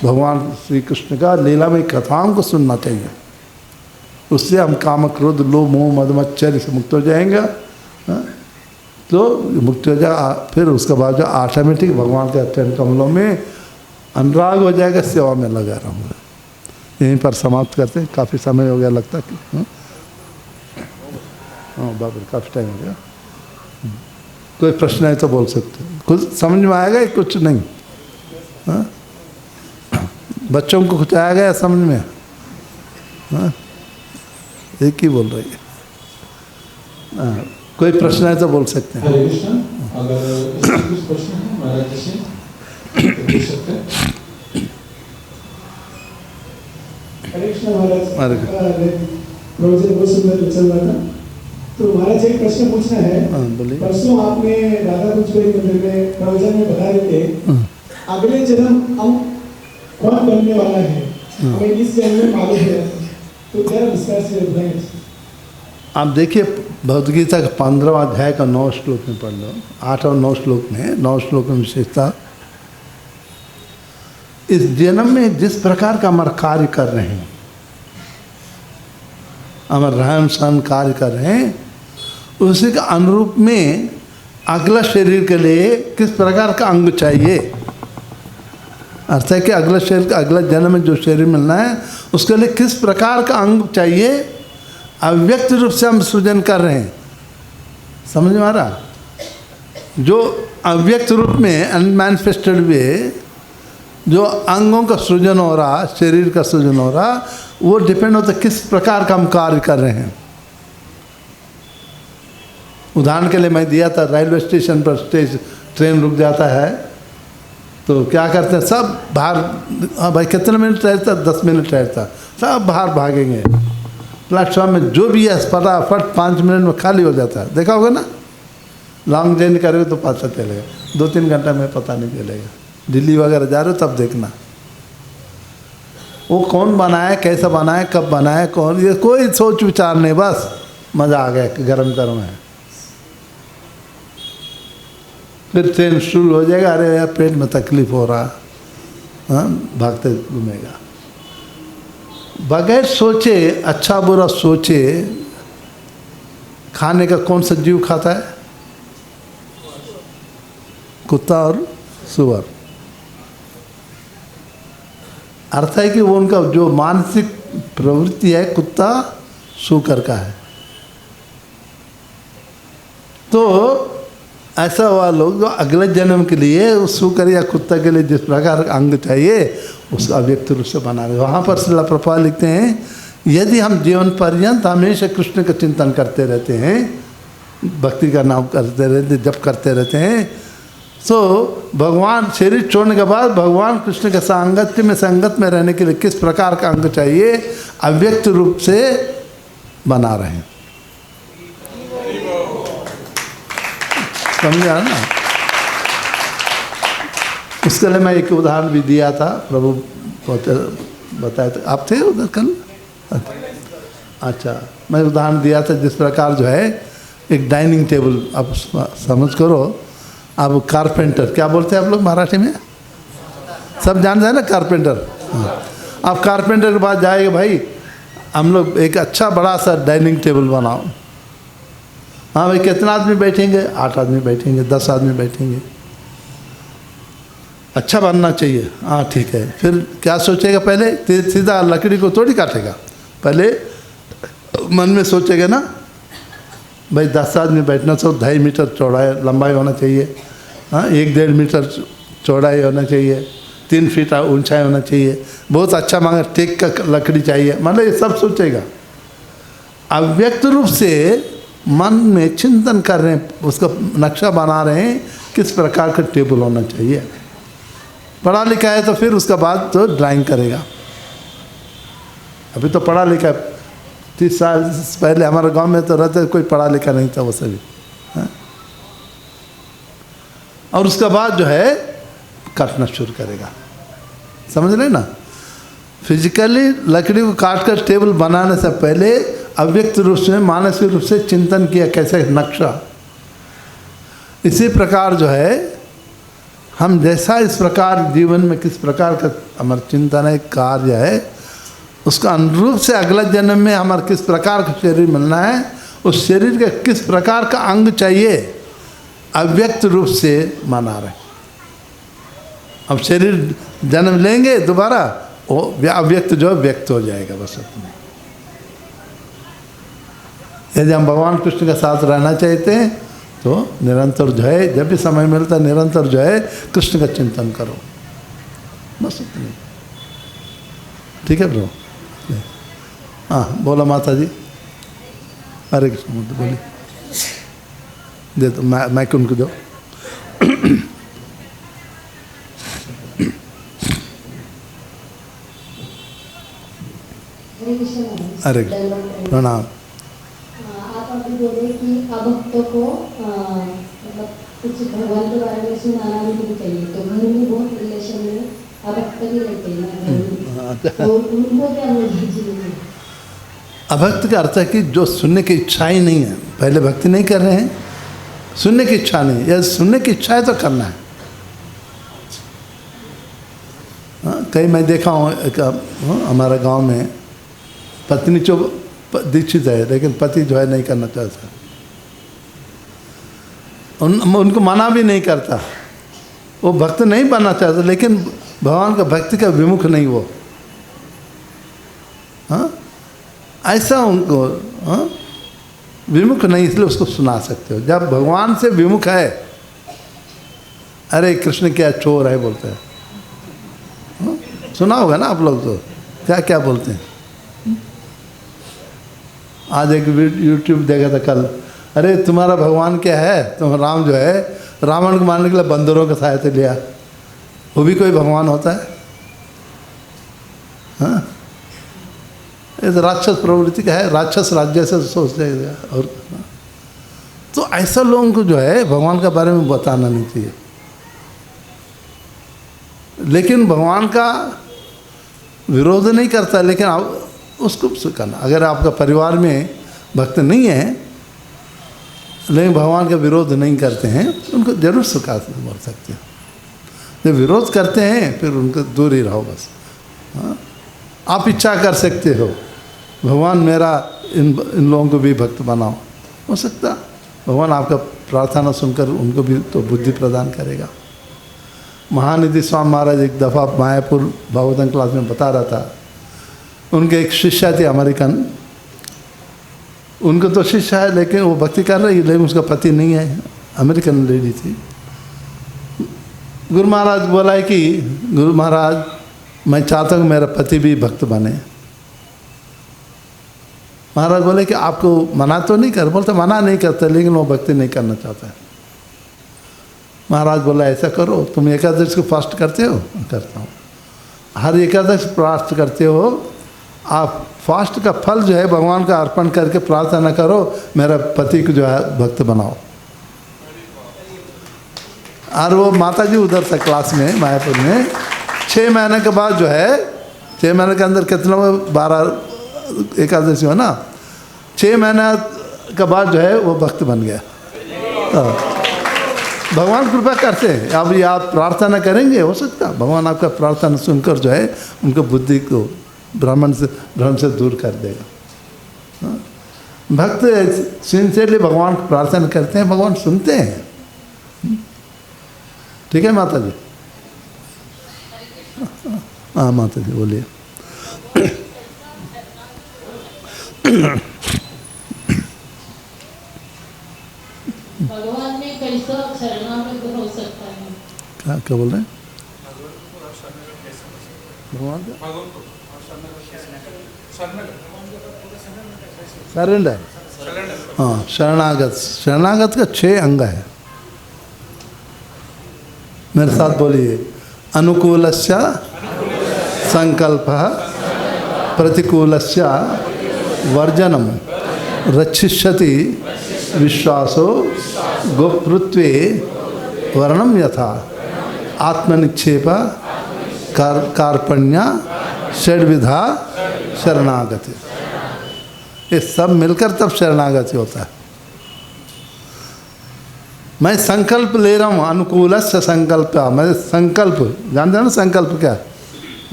भगवान श्री कृष्ण का लीला में कथाओं को सुनना चाहिए। उससे हम काम क्रोध लोभ मोह मद मच्छर से मुक्त हो जाएंगे। तो मुक्त हो जाए, फिर उसके बाद जो ऑटोमेटिक भगवान के चरण कमलों में अनुराग हो जाएगा, सेवा में लगा रहूँगा। यहीं पर समाप्त करते हैं, काफ़ी समय हो गया लगता कि हाँ बाबा काफ़ी टाइम हो गया। कोई प्रश्न है तो बोल सकते हो, कुछ समझ में आएगा या कुछ नहीं? हाँ? बच्चों को कुछ आएगा या समझ में? हाँ? एक ही बोल रही है। हाँ, कोई प्रश्न है तो बोल सकते हैं। हरे कृष्ण। अगर कुछ प्रश्न है महाराज जी से तो पूछ सकते हैं। हरे कृष्ण महाराज। हरे प्रवचन बहुत सुंदर चल रहा था, तो महाराज एक प्रश्न पूछना है। बोलिए। परसों आपने राधा कुंजपुरी मंदिर में प्रवचन में बता रहे थे अगले जन्म हम कौन बनने वाला है, हमें इस जन्म में मालूम है, तो जरा विस्तार से बताएं। आप देखिए भगवद गीता का 15वां अध्याय का 9 श्लोक में पढ़ लो। 8 और 9 श्लोक में, 9 श्लोक में विशेषता, इस जन्म में जिस प्रकार का हमारा कार्य कर रहे हैं, हमारा रहन सहन कार्य कर रहे हैं, उसी के अनुरूप में अगला शरीर के लिए किस प्रकार का अंग चाहिए। अर्थ है कि अगला शरीर, अगला जन्म में जो शरीर मिलना है उसके लिए किस प्रकार का अंग चाहिए, अव्यक्त रूप से हम सृजन कर रहे हैं। समझ में आ रहा? जो अव्यक्त रूप में अनमैनिफेस्टेड वे जो अंगों का सृजन हो रहा, शरीर का सृजन हो रहा, वो डिपेंड होता है किस प्रकार का हम कार्य कर रहे हैं। उदाहरण के लिए मैं दिया था, रेलवे स्टेशन पर ट्रेन रुक जाता है तो क्या करते हैं सब बाहर, हाँ भाई कितने मिनट ठहरता, 10 मिनट ठहरता, सब बाहर भागेंगे। प्लेटफॉर्म में जो भी है फटाफट 5 मिनट में खाली हो जाता है। देखा होगा ना, लॉन्ग जर्नी करोगे तो पता चलेगा, 2-3 घंटा में पता नहीं चलेगा। दिल्ली वगैरह जा रहे हो तब देखना, वो कौन बनाए, कैसा बनाए, कब बनाए, कौन, ये कोई सोच विचार नहीं, बस मज़ा आ गया, गरम गरम है। फिर ट्रेन शुरू हो जाएगा, अरे यार पेट में तकलीफ हो रहा, हाँ भागते घूमेगा। बगैर सोचे, अच्छा बुरा सोचे, खाने का कौन सा जीव खाता है? कुत्ता और सुअर। अर्थ है कि वो उनका जो मानसिक प्रवृत्ति है कुत्ता सूकर का है। तो ऐसा हुआ लोग जो अगले जन्म के लिए उस सूकर या कुत्ता के लिए जिस प्रकार का अंग चाहिए उसका अव्यक्त रूप से बना रहे। वहाँ पर श्रील प्रभुपाद लिखते हैं, यदि हम जीवन पर्यंत हमेशा कृष्ण का चिंतन करते रहते हैं, भक्ति का नाम करते रहते, जप करते रहते हैं, तो भगवान शरीर छोड़ने के बाद भगवान कृष्ण के संगत में रहने के लिए किस प्रकार का अंग चाहिए, अव्यक्त रूप से बना रहे हैं। समझा ना? उसके लिए मैं एक उदाहरण भी दिया था, प्रभु बताया था। आप थे उधर कल? अच्छा, मैं उदाहरण दिया था जिस प्रकार जो है एक डाइनिंग टेबल, आप समझ करो, अब कारपेंटर क्या बोलते हैं आप लोग मराठी में? सब जानते हैं ना कारपेंटर। आप कारपेंटर के पास जाएगा, भाई हम लोग एक अच्छा बड़ा सा डाइनिंग टेबल बनाओ। हाँ भाई कितना आदमी बैठेंगे, 8 आदमी बैठेंगे, 10 आदमी बैठेंगे, अच्छा बनना चाहिए, हाँ ठीक है। फिर क्या सोचेगा, पहले सीधा लकड़ी को थोड़ी काटेगा, पहले मन में सोचेगा ना भाई 10 आदमी बैठना, तो 2.5 मीटर चौड़ाई लंबाई होना चाहिए, हाँ 1-1.5 मीटर चौड़ाई होना चाहिए, 3 फीट ऊंचाई होना चाहिए, बहुत अच्छा मांगा टेक का लकड़ी चाहिए, मतलब ये सब सोचेगा। अव्यक्त रूप से मन में चिंतन कर रहे हैं, उसका नक्शा बना रहे हैं किस प्रकार का टेबल होना चाहिए। पढ़ा लिखा है तो फिर उसका बाद तो ड्राइंग करेगा। अभी तो पढ़ा लिखा, 30 साल पहले हमारे गांव में तो रहते कोई पढ़ा लिखा नहीं था वो सभी, हाँ? और उसका बाद जो है काटना शुरू करेगा, समझ रहे ना। फिजिकली लकड़ी को काट कर टेबल बनाने से पहले अव्यक्त रूप से मानसिक रूप से चिंतन किया कैसे नक्शा। इसी प्रकार जो है हम जैसा इस प्रकार जीवन में किस प्रकार का हमारा चिंतन है, कार्य है, उसका अनुरूप से अगला जन्म में हमारा किस प्रकार का शरीर मिलना है, उस शरीर का किस प्रकार का अंग चाहिए, अव्यक्त रूप से मना रहे। अब शरीर जन्म लेंगे दोबारा, वो अव्यक्त जो व्यक्त हो जाएगा बस अपने। यदि हम भगवान कृष्ण के साथ रहना चाहते हैं तो निरंतर जो है, जब भी समय मिलता है निरंतर जो है कृष्ण का चिंतन करो, बस इतनी। ठीक है ब्रो, हाँ बोला माता जी। हरे कृष्ण बोलिए, दे तो माइक उनको दो। अरे प्रणाम। आप अभी बोले कि अभक्तों को मतलब कुछ भगवान के बारे में सुनाना भी नहीं चाहिए, तो घर में बहुत रिलेशन में अभक्त भी रहते हैं ना, तो उनको क्या बोलना चाहिए? अभक्त का अर्थ है कि जो सुनने की इच्छा ही नहीं है, पहले भक्ति नहीं कर रहे हैं, सुनने की इच्छा नहीं, या सुनने की इच्छा है तो करना है। हाँ, कई मैं देखा हूँ, एक हमारा गांव में पत्नी जो दीक्षित है लेकिन पति जो है नहीं करना चाहता, उनको मना भी नहीं करता, वो भक्त नहीं बनना चाहता, लेकिन भगवान का भक्ति का विमुख नहीं वो, हाँ ऐसा उनको, हाँ विमुख नहीं, इसलिए उसको सुना सकते हो। जब भगवान से विमुख है, अरे कृष्ण क्या चोर है बोलते हैं, हाँ? सुना होगा ना आप लोग, तो क्या क्या बोलते हैं। आज एक यूट्यूब देखा था कल, अरे तुम्हारा भगवान क्या है, तुम राम जो है रावण को मारने के लिए बंदरों का सहायता लिया, वो भी कोई भगवान होता है? हाँ, ये तो राक्षस प्रवृत्ति का है, राक्षस राज्य से सोच जाएगा। और तो ऐसा लोगों को जो है भगवान के बारे में बताना नहीं चाहिए, लेकिन भगवान का विरोध नहीं करता, लेकिन आप उसको करना। अगर आपका परिवार में भक्त नहीं है लेकिन भगवान का विरोध नहीं करते हैं, उनको जरूर स्वीकार बोल सकते हैं। जब विरोध करते हैं फिर उनको दूर ही रहो बस। हाँ, आप इच्छा कर सकते हो भगवान मेरा इन लोगों को भी भक्त बनाओ, हो सकता भगवान आपका प्रार्थना सुनकर उनको भी तो बुद्धि प्रदान करेगा। महानिधि स्वामी महाराज एक दफ़ा मायापुर भागवतम क्लास में बता रहा था, उनके एक शिष्या थी अमेरिकन, उनको तो शिष्या है लेकिन वो भक्ति कर रही है, लेकिन उसका पति नहीं है, अमेरिकन लेडी थी। गुरु महाराज बोला है कि गुरु महाराज मैं चाहता हूँ मेरा पति भी भक्त बने। महाराज बोले कि आपको मना तो नहीं कर, बोलते मना नहीं करते लेकिन वो भक्ति नहीं करना चाहता है। महाराज बोला ऐसा करो, तुम एकादश को फास्ट करते हो? करता हूँ। हर एकादश फास्ट करते हो, आप फास्ट का फल जो है भगवान का अर्पण करके प्रार्थना करो मेरा पति को जो है भक्त बनाओ। और वो माता जी उधर था क्लास में मायापुर में, 6 महीने के बाद जो है, 6 महीने के अंदर कितना 12 एकादशी हो ना, 6 महीने के बाद जो है वो भक्त बन गया। भगवान कृपा करते हैं। अब ये आप प्रार्थना करेंगे, हो सकता भगवान आपका प्रार्थना सुनकर जो है उनको बुद्धि को भ्रम से दूर कर देगा। भक्त सिंसियरली भगवान को प्रार्थना करते हैं, भगवान सुनते हैं। ठीक है माता जी? हाँ माता जी बोलिए। भगवान में कैसा शरणागत हो सकता है? क्या क्या बोल रहे हैं? भगवान सरेंडर, हाँ शरणागत। शरणागत का 6 अंग है। मेरे साथ बोलिए। अनुकूलस्य संकल्पः, प्रतिकूलस्य वर्जनम, रक्षिष्यति विश्वासो गोपृत्वे वर्णम यथा, आत्मनिक्षेप कार्पण्य षड्विधा शरणागति। ये सब मिलकर तब शरणागति होता है। मैं संकल्प ले रहा हूँ, अनुकूल से संकल्प। मैं संकल्प जानते हैं ना, संकल्प क्या है?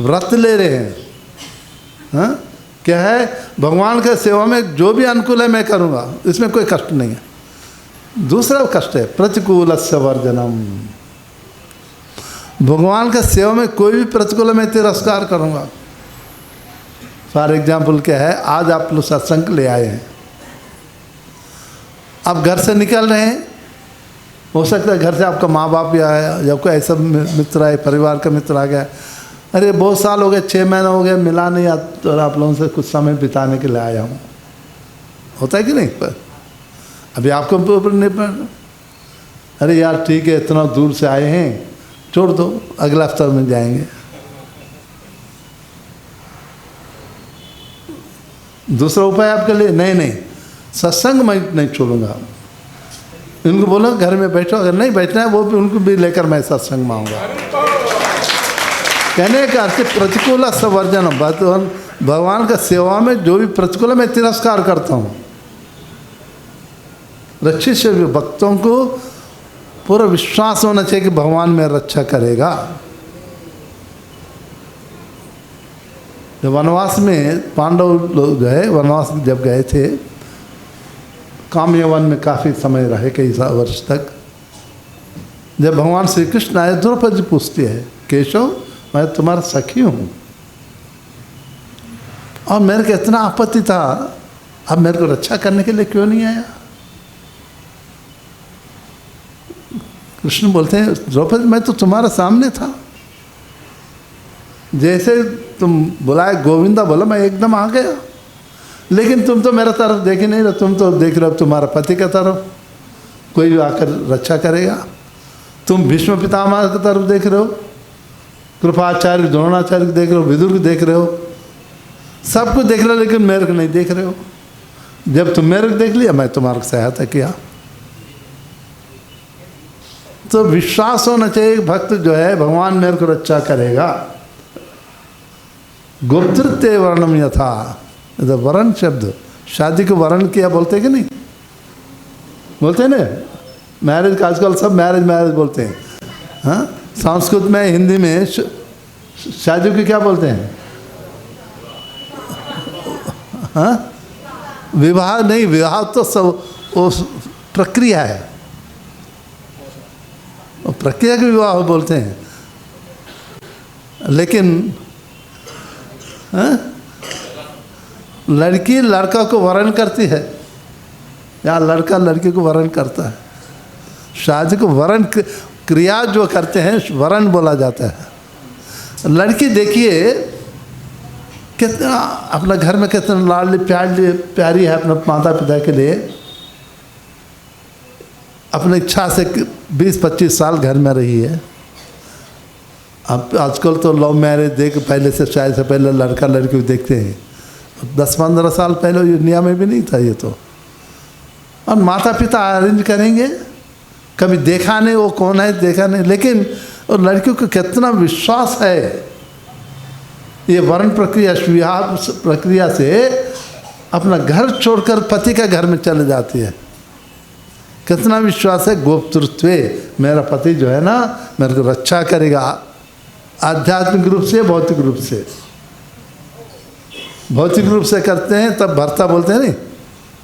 व्रत ले रहे हैं। हाँ क्या है? भगवान के सेवा में जो भी अनुकूल है मैं करूँगा, इसमें कोई कष्ट नहीं है। दूसरा कष्ट है प्रतिकूल से वर्जनम। भगवान के सेवा में कोई भी प्रतिकूल मैं तिरस्कार करूँगा। फॉर एग्जाम्पल क्या है, आज आप लोग सत्संग ले आए हैं, आप घर से निकल रहे हैं, हो सकता है घर से आपका माँ बाप या आया या कोई ऐसा मित्र आए, परिवार का मित्र आ गया, अरे बहुत साल हो गए, 6 महीने हो गए, मिला नहीं, तो आप लोगों से कुछ समय बिताने के लिए आया हूँ। होता है कि नहीं? पर अभी आपको ऊपर नहीं पड़, अरे यार ठीक है, इतना दूर से आए हैं, छोड़ दो, अगला हफ्ता में जाएंगे। दूसरा उपाय आपके लिए, नहीं नहीं सत्संग मैं नहीं छोड़ूंगा। इनको बोलो घर में बैठो, अगर नहीं बैठना है वो भी उनको भी लेकर मैं सत्संग में आऊँगा। कहने का अर्थ प्रतिकूल सवर्जन। भगवान का सेवा में जो भी प्रतिकूल है मैं तिरस्कार करता हूँ। रक्षित से भक्तों को पूरा विश्वास होना चाहिए कि भगवान मेरा रक्षा करेगा। जब वनवास में पांडव लोग जो है वनवास जब गए थे, काम यवन में काफ़ी समय रहे, कई वर्ष तक। जब भगवान श्री कृष्ण आए, द्रौपदी पूछती है, केशव मैं तुम्हारा सखी हूँ और मेरे को इतना आपत्ति था, अब मेरे को रक्षा करने के लिए क्यों नहीं आया? कृष्ण बोलते हैं, द्रौपदी मैं तो तुम्हारे सामने था, जैसे तुम बुलाए गोविंदा बोला मैं एकदम आ गया, लेकिन तुम तो मेरा तरफ देख ही नहीं रहे, तुम तो देख रहे हो तुम्हारा पति का तरफ, कोई आकर रक्षा करेगा। तुम भीष्म पितामह की तरफ देख रहे हो, कृपाचार्य द्रोणाचार्य को देख रहे हो, विदुर को देख रहे हो, सबको देख रहे हो, लेकिन मेरे को नहीं देख रहे हो। जब तुम मेरे को देख लिया, मैं तुम्हारी सहायता किया। तो विश्वास होना चाहिए, भक्त जो है भगवान मेरे को रक्षा करेगा। गोप्तृत्व वर्णम यथा, वरण शब्द, शादी को वरण किया बोलते कि नहीं बोलते हैं ना? मैरिज का आजकल सब मैरिज बोलते हैं। हाँ संस्कृत में, हिंदी में शादी को क्या बोलते हैं? हाँ विवाह नहीं, विवाह तो सब वो प्रक्रिया है, वो प्रक्रिया के विवाह बोलते हैं। लेकिन लड़की लड़का को वरण करती है या लड़का लड़की को वरण करता है। शादी को वरण क्रिया जो करते हैं वरण बोला जाता है। लड़की देखिए कितना अपना घर में कितना लाडली प्यारी है अपने माता पिता के लिए, अपनी इच्छा से 20-25 साल घर में रही है। अब आजकल तो लव मैरिज देख, पहले से शादी से पहले लड़का लड़की को देखते हैं। 10-15 साल पहले दुनिया में भी नहीं था ये तो। और माता पिता अरेंज करेंगे, कभी देखा नहीं वो कौन है, देखा नहीं, लेकिन और लड़कियों को कितना विश्वास है, ये वर्ण प्रक्रिया विवाह प्रक्रिया से अपना घर छोड़कर पति का घर में चले जाती है। कितना विश्वास है, गोप्तृत्व, मेरा पति जो है ना मेरे को रक्षा करेगा, आध्यात्मिक रूप से भौतिक रूप से। भौतिक रूप से करते हैं तब भर्ता बोलते हैं नहीं,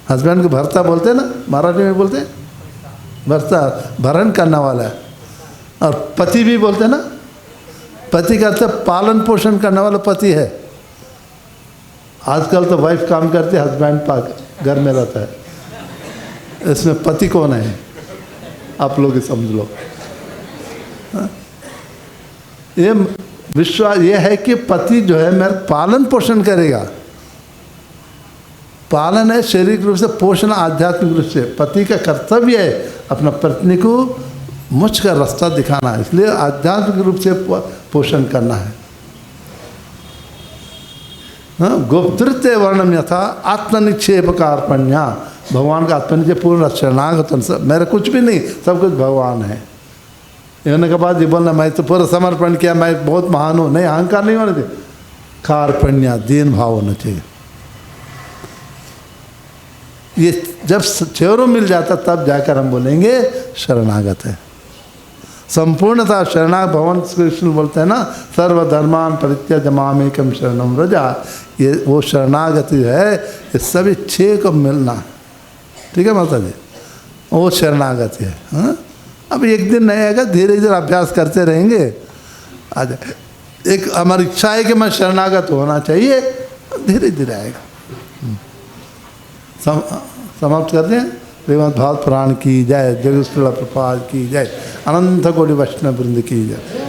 हस्बैंड को भर्ता बोलते हैं ना, मराठी में बोलते हैं भर्ता, भरण करने वाला है। और पति भी बोलते हैं ना, पति का अर्थ पालन पोषण करने वाला पति है। आजकल तो वाइफ काम करती है, हस्बैंड पाक घर में रहता है। इसमें पति कौन है? आप लोग ही समझ लो। ये विश्वास ये है कि पति जो है मेरा पालन पोषण करेगा। पालन है शारीरिक रूप से, पोषण आध्यात्मिक रूप से। पति का कर्तव्य है अपना पत्नी को मुझ का रास्ता दिखाना है, इसलिए आध्यात्मिक रूप से पोषण करना है। गोप्तृत्य वर्णम यथा आत्मनिक्षेप का अर्पण्या, भगवान का आत्मनिक्षेप पूर्ण शरणागत, मेरा कुछ भी नहीं, सब कुछ भगवान है। होने के बाद ये बोलना मैं तो पूरा समर्पण किया, मैं बहुत महान हूँ, नहीं, अहंकार नहीं होना चाहिए। कार्पण्या, दीन भाव होना चाहिए। ये जब चेहरों मिल जाता तब जाकर हम बोलेंगे शरणागत है। संपूर्णता शरणागत, भगवान श्री कृष्ण बोलते हैं ना, सर्वधर्मान परित्यज्य मामेकं शरणं व्रज। ये वो शरणागति है, ये सभी छः को मिलना, ठीक है माता जी, वो शरणागति है। हाँ, अब एक दिन नहीं आएगा, धीरे धीरे अभ्यास करते रहेंगे। आज एक हमारी इच्छा है कि मैं शरणागत होना चाहिए, धीरे धीरे आएगा। समाप्त करते हैं। श्रीमद् भागवत पुराण की जय, जगत प्रभुपाद की जय, अनंत कोटि वैष्णव वृंद की जय।